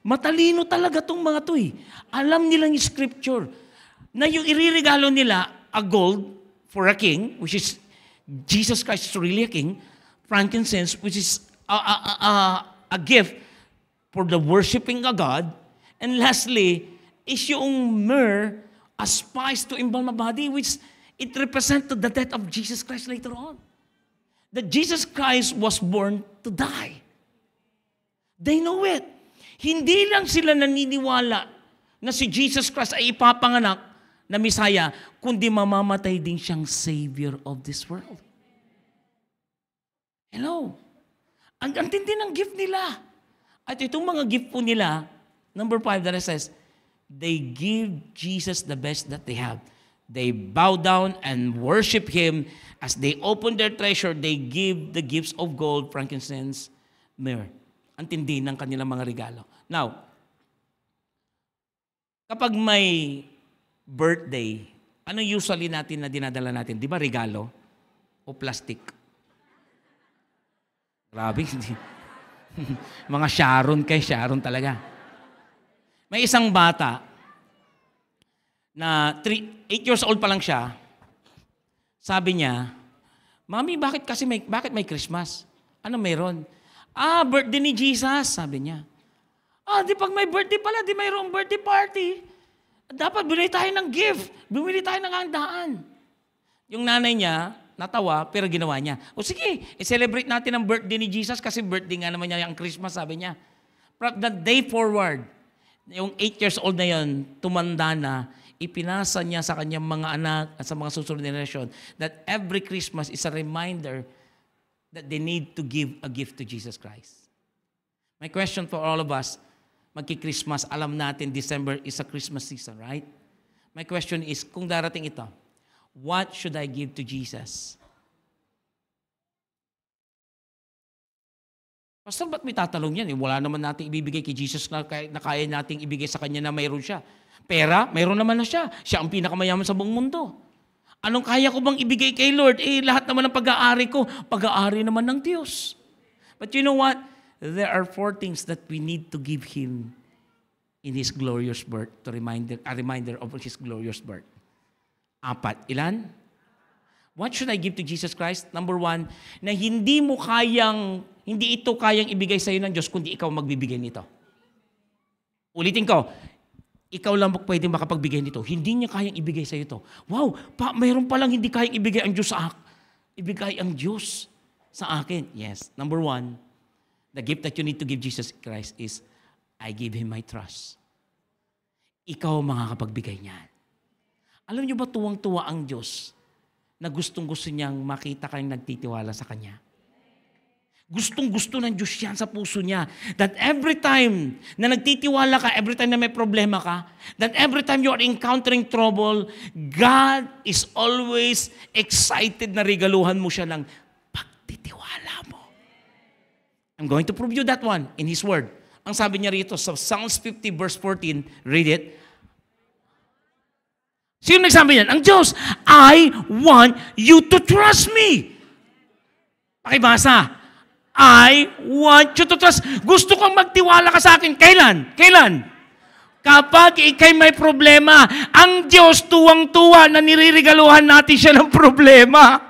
Matalino talaga tong mga to eh. Alam nilang yung scripture. Na yung iriregalo nila, a gold for a king, which is Jesus Christ is really a king, frankincense, which is a gift for the worshiping of God, and lastly, is yung myrrh, a spice to embalm a body, which it represents the death of Jesus Christ later on. That Jesus Christ was born to die. They know it. Hindi lang sila naniniwala na si Jesus Christ ay ipapanganak na Messiah, kundi mamamatay din siyang Savior of this world. Hello? Ang tindi ng gift nila. At itong mga gift po nila, number 5 that it says, they give Jesus the best that they have. They bow down and worship Him. As they open their treasure, they give the gifts of gold, frankincense, myrrh. Ang tindi ng kanilang mga regalo. Now, kapag may birthday, ano usually natin na dinadala natin? Di ba regalo? O plastic? Grabe, hindi. Mga Sharon talaga. May isang bata na 8 years old pa lang siya, sabi niya, Mami, bakit may Christmas? Ano meron? Birthday ni Jesus, sabi niya. Di pag may birthday pala, di mayroong birthday party. Dapat bumili tayo ng gift. Bumili tayo ng handaan. Yung nanay niya, natawa, pero ginawa niya. O sige, i-celebrate natin ang birthday ni Jesus kasi birthday nga naman niya ang Christmas, sabi niya. From that day forward, yung 8 years old na yon, tumanda na, ipinasa niya sa kanyang mga anak at sa mga susunod na generation that every Christmas is a reminder that they need to give a gift to Jesus Christ. My question for all of us, magki-Christmas, alam natin December is a Christmas season, right? My question is, kung darating ito, what should I give to Jesus? Pastor, ba't may tatalong yan? Wala naman natin ibibigay kay Jesus na kaya nating ibigay sa Kanya na mayroon siya. Pera, mayroon naman na siya. Siya ang pinakamayaman sa buong mundo. Anong kaya ko bang ibigay kay Lord? Lahat naman ng pag-aari ko, pag-aari naman ng Diyos. But you know what? There are 4 things that we need to give Him in His glorious birth, a reminder of His glorious birth. 4. Ilan? What should I give to Jesus Christ? Number 1, na hindi ito kayang ibigay sa iyo ng Diyos, kundi ikaw magbibigay nito. Ulitin ko, ikaw lang pwede makapagbigay nito. Hindi niya kayang ibigay sa iyo ito. Wow, mayroon palang hindi kayang ibigay ang Diyos sa akin. Ibigay ang Diyos sa akin. Yes. Number 1, the gift that you need to give Jesus Christ is, I give Him my trust. Ikaw makakapagbigay niyan. Alam niyo ba tuwang-tuwa ang Diyos na gustong-gusto niyang makita kayong nagtitiwala sa Kanya? Gustong-gusto ng Diyos yan sa puso niya. That every time na nagtitiwala ka, every time na may problema ka, that every time you are encountering trouble, God is always excited na regaluhan mo siya ng pagtitiwala mo. I'm going to prove you that one in His Word. Ang sabi niya rito sa Psalms 50 verse 14, read it. Sino nagsabi niyan? Ang Diyos, I want you to trust me. Pakibasa. I want you to trust. Gusto kong magtiwala ka sa akin. Kailan? Kailan? Kapag ikay may problema, ang Diyos tuwang-tuwa na niririgaluhan natin siya ng problema.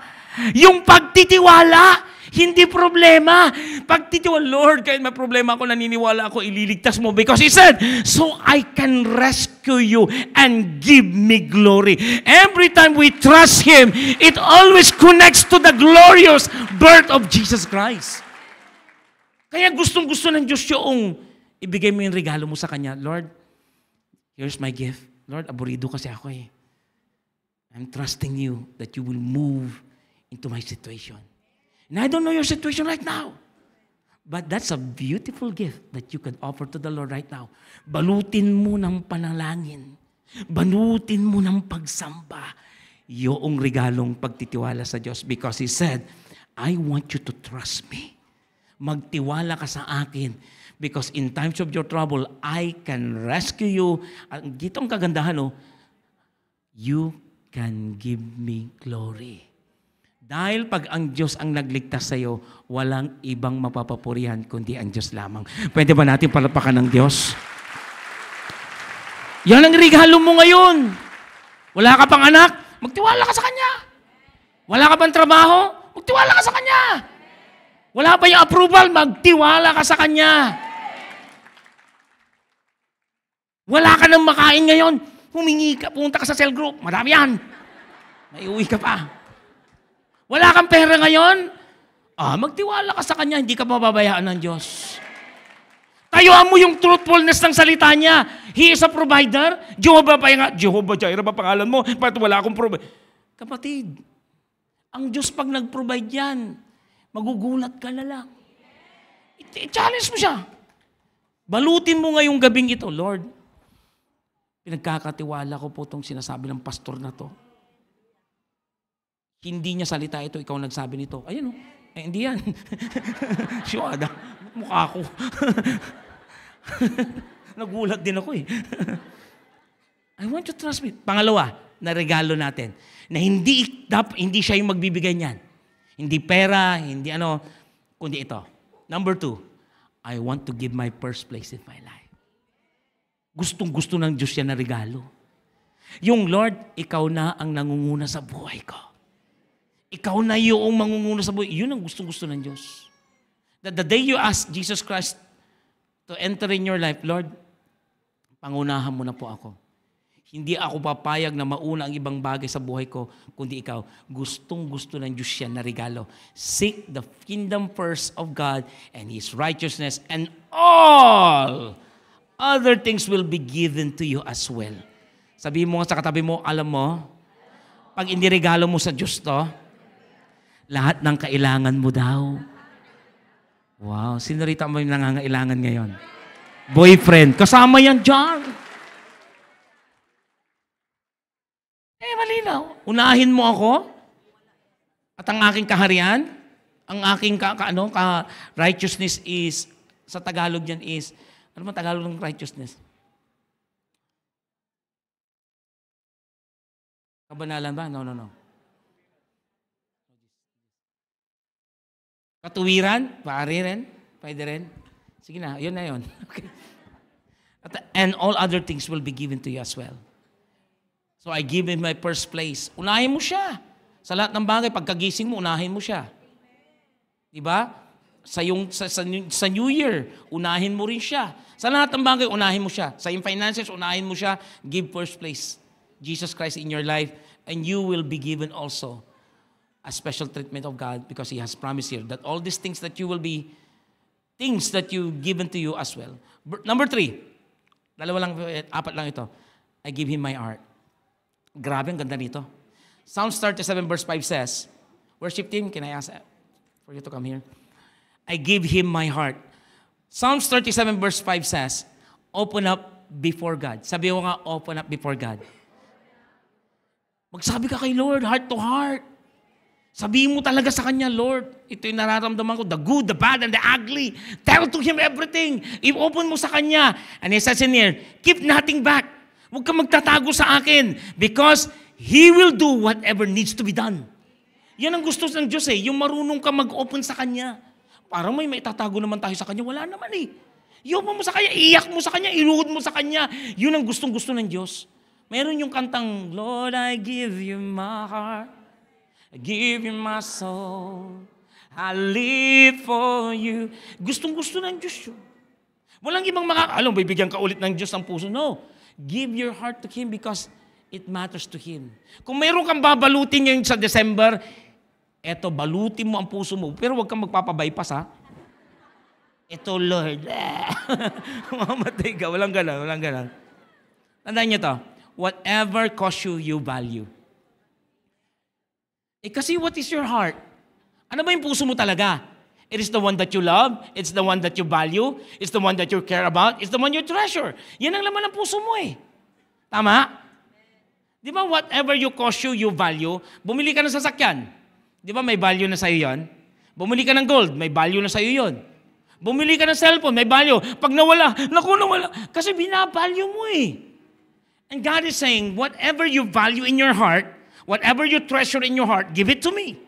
Yung pagtitiwala, hindi problema. Pagtitiwala, Lord, kahit may problema ako, naniniwala ako, ililigtas mo. Because He said, so I can rescue you and give me glory. Every time we trust Him, it always connects to the glorious birth of Jesus Christ. Kaya gustong-gusto ng Diyos yung ibigay mo yung regalo mo sa Kanya. Lord, here's my gift. Lord, aburido kasi ako eh. I'm trusting you that you will move into my situation. And I don't know your situation right now. But that's a beautiful gift that you can offer to the Lord right now. Balutin mo ng panalangin. Balutin mo ng pagsamba. Yung regalong pagtitiwala sa Diyos. Because He said, I want you to trust me. Magtiwala ka sa akin. Because in times of your trouble, I can rescue you. Dito ang kagandahan, you can give me glory. Dahil pag ang Diyos ang nagligtas sa iyo, walang ibang mapapapurihan kundi ang Diyos lamang. Pwede ba natin palapakan ng Diyos? Yan ang regalo mo ngayon. Wala ka pang anak, magtiwala ka sa Kanya. Wala ka pang trabaho, magtiwala ka sa Kanya. Wala pa yung approval, magtiwala ka sa Kanya. Wala ka nang makain ngayon, humingi ka, punta ka sa cell group, marami yan. May uwi ka pa. Wala kang pera ngayon, magtiwala ka sa Kanya, hindi ka mababayaan ng Diyos. Tayuan mo yung truthfulness ng salita niya. He is a provider. Jehovah Jireh ba pangalan mo? Ba't wala akong provider? Kapatid, ang Diyos pag nag-provide yan, magugulat ka na lang. I-challenge mo siya. Balutin mo ngayong gabing ito, Lord, pinagkakatiwala ko po itong sinasabi ng pastor na to. Hindi niya salita ito, ikaw nagsabi nito. Ayun o. Hindi yan. Siyada. Mukha ko. Nagulat din ako eh. I want you to trust me. Pangalawa, na regalo natin. Na hindi siya yung magbibigay niyan. Hindi pera, hindi kundi ito. Number 2, I want to give my first place in my life. Gustong-gusto ng Diyos yan na regalo. Yung Lord, ikaw na ang nangunguna sa buhay ko. Ikaw na yung mangunguna sa buhay. Yun ang gustong-gusto ng Diyos. That the day you ask Jesus Christ to enter in your life, Lord, pangunahan mo na po ako. Hindi ako papayag na mauna ang ibang bagay sa buhay ko, kundi ikaw. Gustong-gusto ng Diyos yan na regalo. Seek the kingdom first of God and His righteousness, and all other things will be given to you as well. Sabihin mo sa katabi mo, alam mo, pag hindi regalo mo sa Diyos to, lahat ng kailangan mo daw. Wow, sino rito mo yung nangangailangan ngayon? Boyfriend, kasama yan dyan. Malinaw. Unahin mo ako at ang aking kaharian, ang aking righteousness is, sa Tagalog yan is, ano ba Tagalog ng righteousness? Kabanalan ba? No. Katuwiran? Pari rin? Pwede rin? Sige na, yun na yun. Okay. And all other things will be given to you as well. So I give Him my first place. Unahin mo siya. Sa lahat ng bagay, pagkagising mo, unahin mo siya. Diba? Sa New Year, unahin mo rin siya. Sa lahat ng bagay, unahin mo siya. Sa iyong finances, unahin mo siya. Give first place Jesus Christ in your life, and you will be given also a special treatment of God, because He has promised here that all these things that you will be, things that you given to you as well. Number 3, apat lang ito. I give Him my heart. Grabe, ang ganda nito. Psalms 37 verse 5 says, worship team, can I ask for you to come here? I give Him my heart. Psalms 37 verse 5 says, open up before God. Sabi ko nga, open up before God. Magsabi ka kay Lord, heart to heart. Sabihin mo talaga sa Kanya, Lord, ito yung nararamdaman ko, the good, the bad, and the ugly. Tell to Him everything. I-open mo sa Kanya. And He says in here, keep nothing back. Huwag ka magtatago sa akin, because He will do whatever needs to be done. Yan ang gusto ng Diyos yung marunong ka mag-open sa Kanya. Parang may maitatago naman tayo sa Kanya, wala naman I-open mo sa Kanya, iiyak mo sa Kanya, iluhod mo sa Kanya. Yun ang gustong-gusto ng Diyos. Meron yung kantang, Lord, I give You my heart, I give You my soul, I live for You. Gustong-gusto ng Diyos yun. Walang ibang bibigyan ka ulit ng Diyos ang puso. No. Give your heart to Him because it matters to Him. Kung mayroon kang babalutin ngayon sa December, eto, balutin mo ang puso mo. Pero huwag kang magpapabypass, ha? Ito, Lord. Mamatay ka. Walang galang. Tandaan niyo to. Whatever costs you value. Kasi what is your heart? Ano ba yung puso mo talaga? It is the one that you love. It's the one that you value. It's the one that you care about. It's the one you treasure. Yan ang laman ng puso mo Tama? Di ba whatever you cost you value? Bumili ka ng sasakyan. Di ba may value na sa'yo yan? Bumili ka ng gold, may value na sa'yo yun. Bumili ka ng cellphone, may value. Pag nawala. Kasi binavalue mo And God is saying, whatever you value in your heart, whatever you treasure in your heart, give it to me.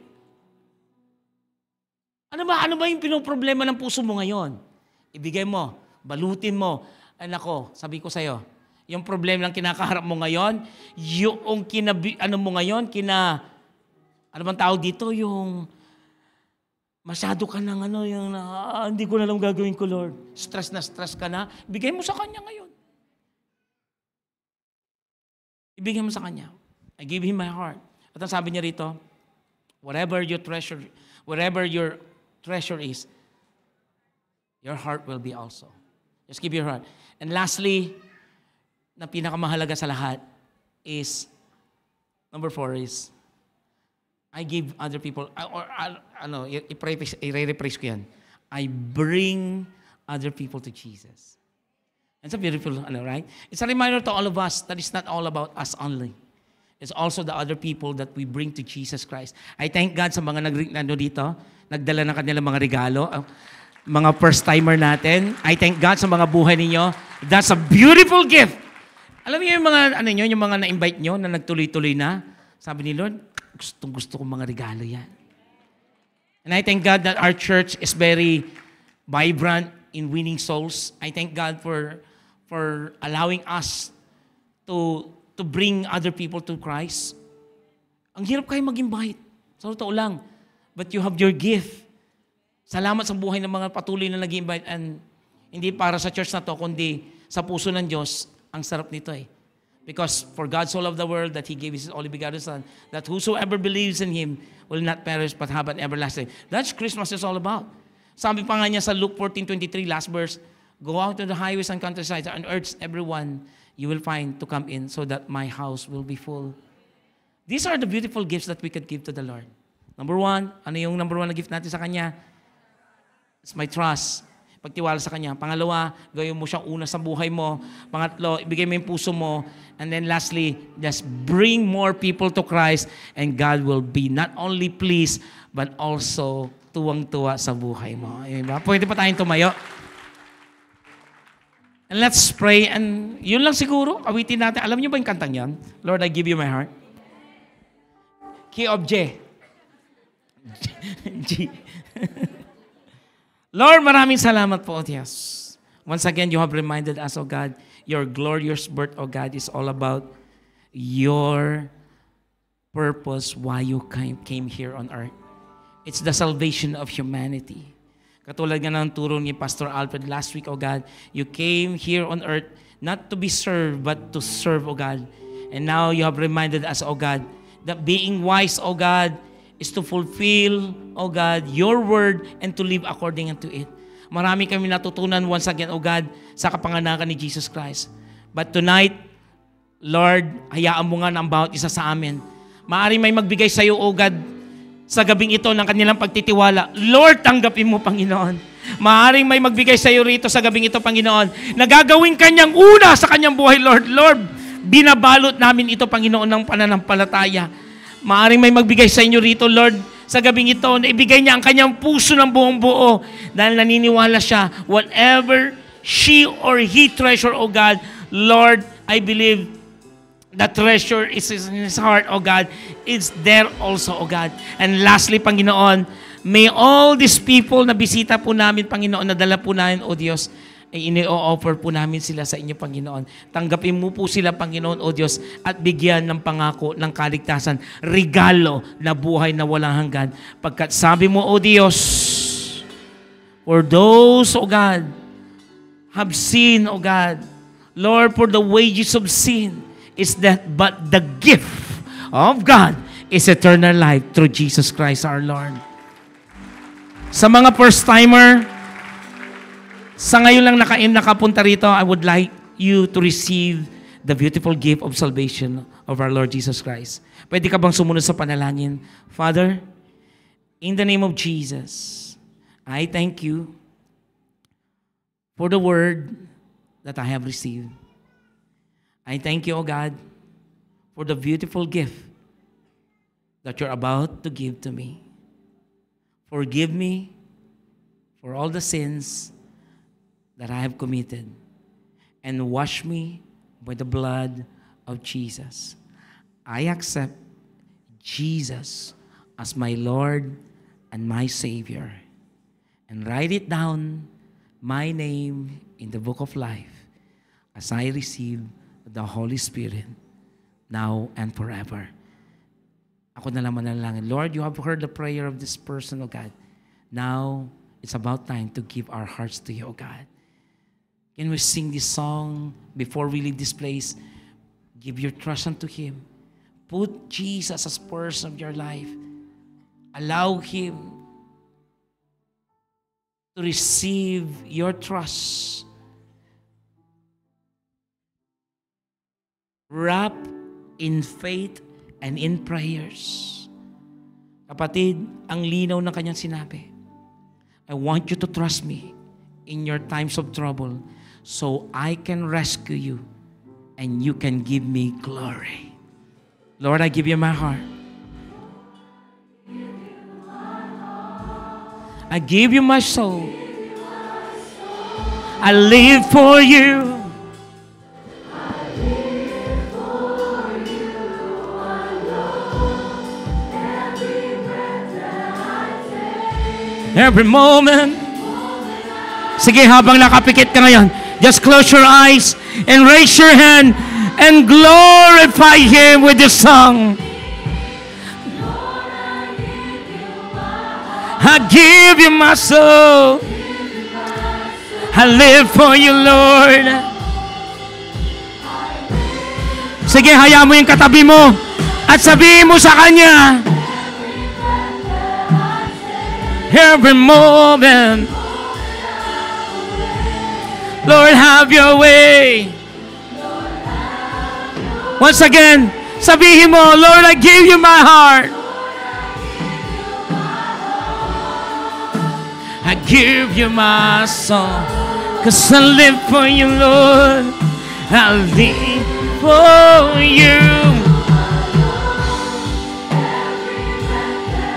Ano ba yung pinoproblema ng puso mo ngayon? Ibigay mo, balutin mo. Ay nako, sabi ko sa'yo, yung problema lang kinakaharap mo ngayon, yung ano bang tawag dito, yung masyado ka ng hindi ko na alam gagawin ko, Lord. Stress ka na, ibigay mo sa Kanya ngayon. Ibigay mo sa Kanya. I give Him my heart. At ang sabi niya rito, wherever your treasure is, your heart will be also. Just give your heart. And lastly, na pinakamahalaga sa lahat is, number 4 is, I give other people, i-rephrase ko yan. I bring other people to Jesus. It's a beautiful, right? It's a reminder to all of us that it's not all about us only. It's also the other people that we bring to Jesus Christ. I thank God sa mga dito, nagdala ng kanilang mga regalo, mga first-timer natin. I thank God sa mga buhay ninyo. That's a beautiful gift. Alam niyo yung mga, yung mga na-invite nyo na nagtuloy-tuloy na? Sabi ni Lord, gusto ko mga regalo yan. And I thank God that our church is very vibrant in winning souls. I thank God for allowing us to bring other people to Christ. Ang hirap kayo mag-invite. Sa totoo lang. But you have your gift. Salamat sa buhay ng mga patuloy na nag-invite, and hindi para sa church na to, kundi sa puso ng Diyos. Ang sarap nito eh. Because for God so loved the world that He gave His only begotten Son, that whosoever believes in Him will not perish but have an everlasting. That's Christmas is all about. Sabi pa nga niya sa Luke 14:23, last verse, go out to the highways and countrysides and urge everyone you will find to come in so that my house will be full. These are the beautiful gifts that we could give to the Lord. Number 1, ano yung number 1 na gift natin sa Kanya? It's my trust. Pagtiwala sa Kanya. Pangalawa, gawin mo siyang una sa buhay mo. Pangatlo, ibigay mo yung puso mo. And then lastly, just bring more people to Christ, and God will be not only pleased, but also tuwang-tuwa sa buhay mo. Diba? Pwede pa tayong tumayo. And let's pray. And yun lang siguro, awitin natin. Alam niyo ba yung kantang yan? Lord, I give you my heart. Key of J. G. Lord, maraming salamat po, O Diyos. Once again, you have reminded us, O God, your glorious birth, O God, is all about your purpose why you came here on earth. It's the salvation of humanity. Katulad nga ng turo ni Pastor Alfred last week, O God, you came here on earth not to be served, but to serve, O God. And now you have reminded us, O God, that being wise, O God, is to fulfill, O God, your word and to live according unto it. Marami kami natutunan once again, O God, sa kapanganakan ni Jesus Christ. But tonight, Lord, hayaan mo nga ng bawat isa sa amin. Maaari may magbigay sa iyo, O God, sa gabing ito ng kanilang pagtitiwala. Lord, tanggapin mo, Panginoon. Maaring may magbigay sa iyo rito sa gabing ito, Panginoon, na gagawin kanyang una sa kanyang buhay, Lord. Lord, binabalot namin ito, Panginoon, ng pananampalataya. Maaring may magbigay sa inyo rito, Lord, sa gabing ito, na ibigay niya ang kanyang puso ng buong buo dahil naniniwala siya, whatever she or he treasure, O God, Lord, I believe the treasure is in his heart, O God, it's there also, O God. And lastly, Panginoon, may all these people na bisita po namin, Panginoon, na dala po namin, O Diyos, ay ini-offer po namin sila sa inyo, Panginoon. Tanggapin mo po sila, Panginoon, O Diyos, at bigyan ng pangako ng kaligtasan, regalo na buhay na walang hanggan. Pagkat sabi mo, O Diyos, for those, O God, have sinned, O God, Lord, for the wages of sin is that, but the gift of God is eternal life through Jesus Christ our Lord. Sa mga first-timer, sa ngayon lang nakapunta rito, I would like you to receive the beautiful gift of salvation of our Lord Jesus Christ. Pwede ka bang sumunod sa panalangin? Father, in the name of Jesus, I thank you for the word that I have received. I thank you, O God, for the beautiful gift that you're about to give to me. Forgive me for all the sins that I have committed, and wash me by the blood of Jesus. I accept Jesus as my Lord and my Savior. and write it down, my name in the book of life, as I receive the Holy Spirit now and forever. Ako na lang manalangin. Lord, you have heard the prayer of this person, O God. Now, it's about time to give our hearts to you, O God. Can we sing this song before we leave this place? Give your trust unto Him. Put Jesus as person of your life. Allow Him to receive your trust. Wrap in faith and in prayers. Kapatid, ang linaw ng kanyang sinabi, I want you to trust me in your times of trouble so I can rescue you and you can give me glory. Lord, I give you my heart. I give you my soul. I live for you. Every moment. Sige, habang nakapikit ka ngayon, just close your eyes and raise your hand and glorify Him with this song. I give you my soul. I live for you, Lord. Sige, hayaan mo yung katabi mo at sabihin mo sa Kanya, every moment, Lord, have your way. Once again, sabihin mo, Lord, I give you my heart. I give you my soul, 'cause I live for you, Lord. I live for you.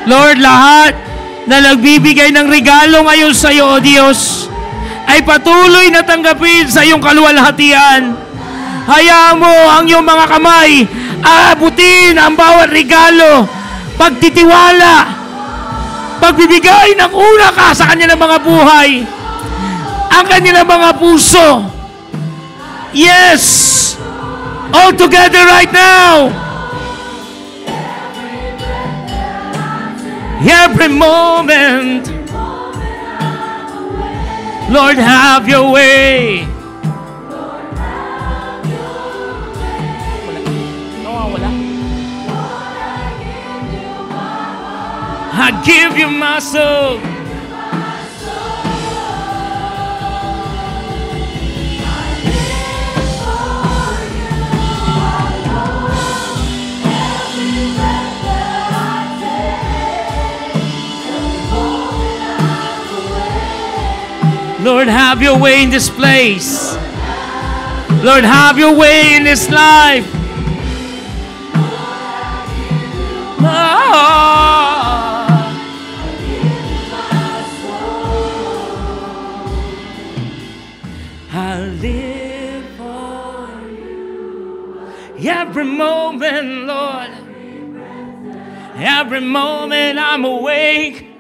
Lord, lahat na nagbibigay ng regalo ngayon sa iyo, O Diyos, ay patuloy na tanggapin sa iyong kaluwalhatian. Hayaan mo ang iyong mga kamay aabutin ang bawat regalo, pagtitiwala, pagbibigay ng una ka sa kanilang mga buhay, ang kanilang mga puso. Yes! All together right now! Every moment, Lord, have your way. I give you my soul. Lord, have your way in this place. Lord, have your way in this life. I live for you. Every moment, Lord. Every moment I'm awake.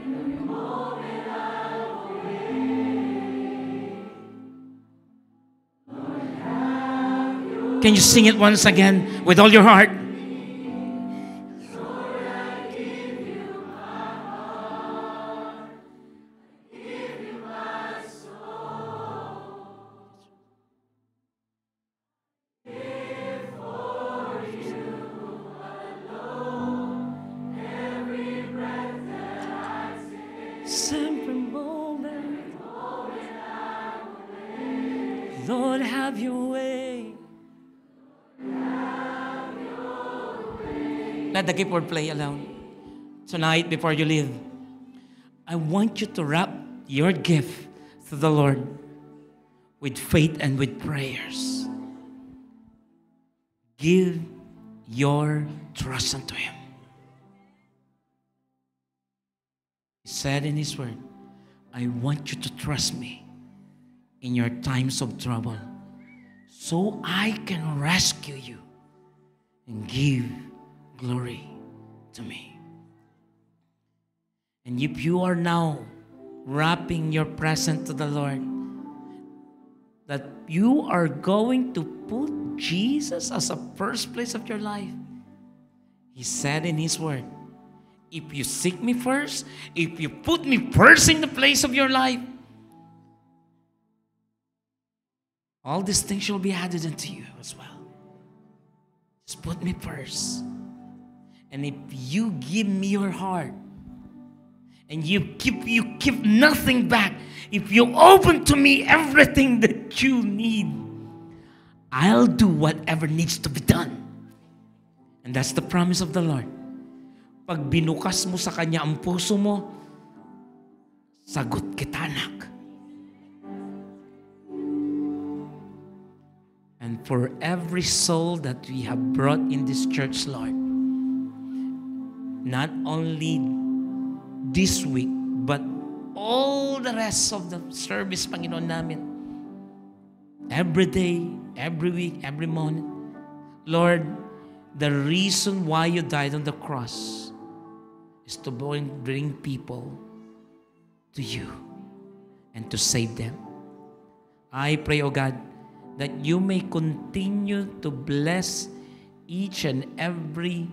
Can you sing it once again with all your heart? Every moment, Lord, have your way. Let the keyboard play alone. Tonight, before you leave, I want you to wrap your gift to the Lord with faith and with prayers. Give your trust unto Him. He said in His word, I want you to trust me in your times of trouble so I can rescue you and give glory to me. And if you are now wrapping your present to the Lord, that you are going to put Jesus as a first place of your life. He said in His Word, if you seek me first, if you put me first in the place of your life, all these things shall be added unto you as well. Just put me first. And if you give me your heart, and you keep nothing back, if you open to me everything that you need, I'll do whatever needs to be done. And that's the promise of the Lord. Pag binukas mo sa Kanya ang puso mo, sagot kita, anak. And for every soul that we have brought in this church, Lord, not only this week, but all the rest of the service, Panginoon namin, every day, every week, every moment, Lord, the reason why you died on the cross is to bring people to you and to save them. I pray, O God, that you may continue to bless each and every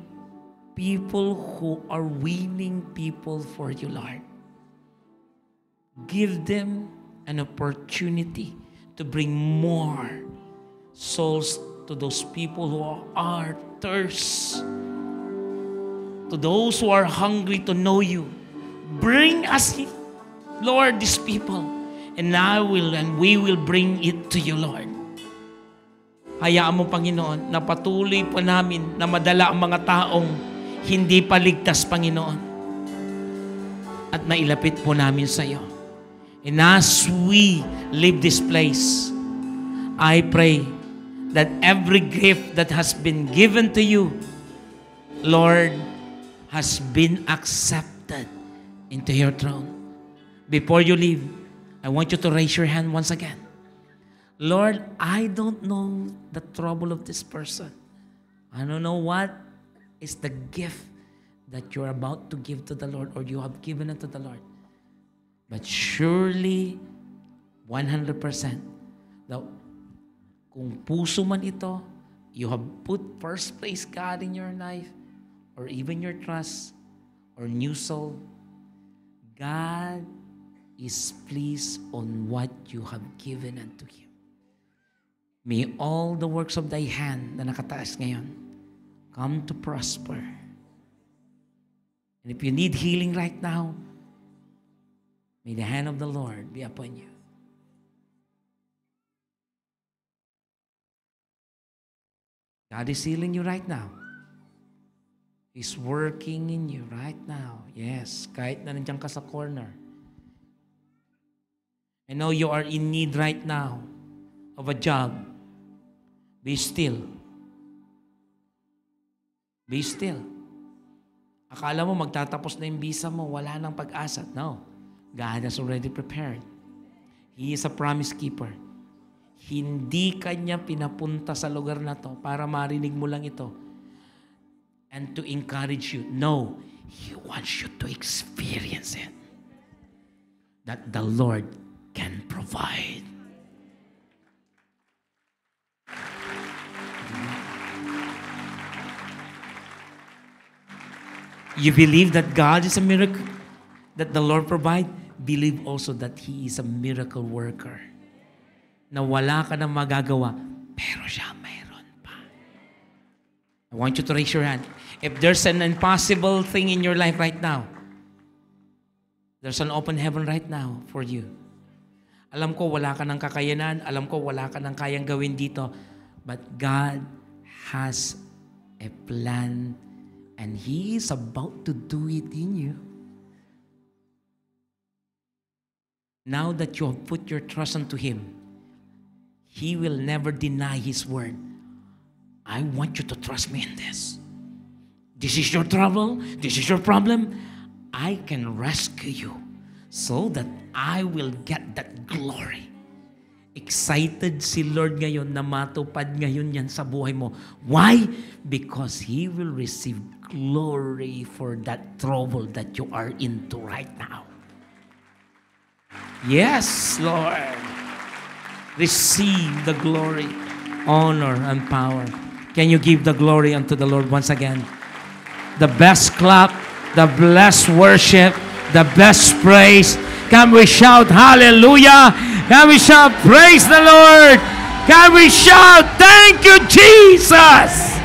people who are winning people for you, Lord. Give them an opportunity to bring more souls to those people who are thirst, to those who are hungry to know you. Bring us, Lord, these people, and we will bring it to you, Lord. Hayaan mo, Panginoon, na patuloy po namin na madala ang mga taong hindi pa ligtas, Panginoon, at nailapit po namin sa iyo. And as we leave this place, I pray that every gift that has been given to you, Lord, has been accepted into your throne. Before you leave, I want you to raise your hand once again. Lord, I don't know the trouble of this person. I don't know what is the gift that you're about to give to the Lord or you have given it to the Lord. But surely, 100%, kung puso man ito, you have put first place God in your life, or even your trust, or new soul, God is pleased on what you have given unto Him. May all the works of thy hand na nakataas ngayon come to prosper. And if you need healing right now, may the hand of the Lord be upon you. God is healing you right now. He's working in you right now. Yes, kahit na nandiyan ka sa corner. I know you are in need right now of a job. Be still. Be still. Akala mo magtatapos na yung visa mo, wala nang pag-asa. No. God has already prepared. He is a promise keeper. Hindi Kanya pinapunta sa lugar na to para marinig mo lang ito and to encourage you. No, He wants you to experience it. That the Lord can provide. You believe that God is a miracle, that the Lord provide, believe also that He is a miracle worker. Na wala ka nang magagawa, pero siya mayroon pa. I want you to raise your hand. If there's an impossible thing in your life right now, there's an open heaven right now for you. Alam ko wala ka ng kakayanan, alam ko wala ka ng kayang gawin dito, but God has a plan and He is about to do it in you. Now that you have put your trust unto Him, He will never deny His word. I want you to trust me in this. This is your trouble. This is your problem. I can rescue you so that I will get that glory. Excited si Lord ngayon na matupad ngayon yan sa buhay mo. Why? Because He will receive glory for that trouble that you are into right now. Yes, Lord. Receive the glory, honor, and power. Can you give the glory unto the Lord once again? The best clap, the best worship, the best praise. Can we shout hallelujah? Can we shout praise the Lord? Can we shout thank you, Jesus?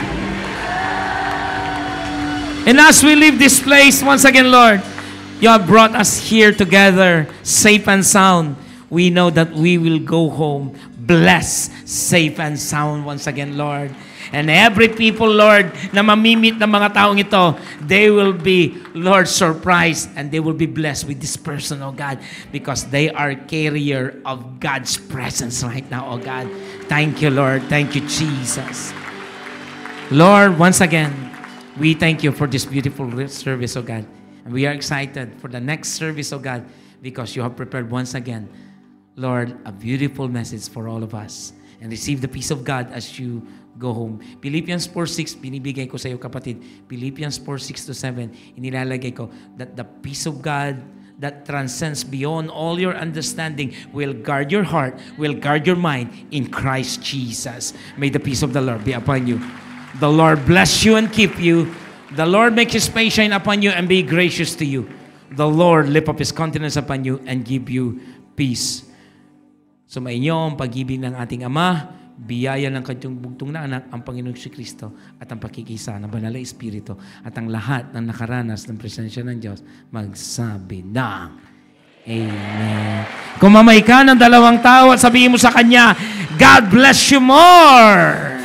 And as we leave this place, once again, Lord, you have brought us here together, safe and sound. We know that we will go home blessed, safe and sound once again, Lord. And every people, Lord, na mamimit ng mga taong ito, they will be, Lord, surprised and they will be blessed with this person, oh God, because they are carrier of God's presence right now, oh God. Thank you, Lord. Thank you, Jesus. Lord, once again, we thank you for this beautiful service, oh God. And we are excited for the next service, oh God, because you have prepared once again, Lord, a beautiful message for all of us. And receive the peace of God as you go home. Philippians 4:6, binibigay ko sa iyo, kapatid. Philippians 4:6-7, inilalagay ko that the peace of God that transcends beyond all your understanding will guard your heart, will guard your mind in Christ Jesus. May the peace of the Lord be upon you. The Lord bless you and keep you. The Lord make His face shine upon you and be gracious to you. The Lord lift up His countenance upon you and give you peace. So mainyo ang pag-ibig ng ating Ama, biyaya ng kanyang bugtong na anak, ang Panginoong Kristo at ang pakikisa ng Banal na Espiritu at ang lahat ng nakaranas ng presensya ng Diyos magsabi ng Amen. Kung mamay ka ng dalawang tao at sabihin mo sa Kanya, God bless you more!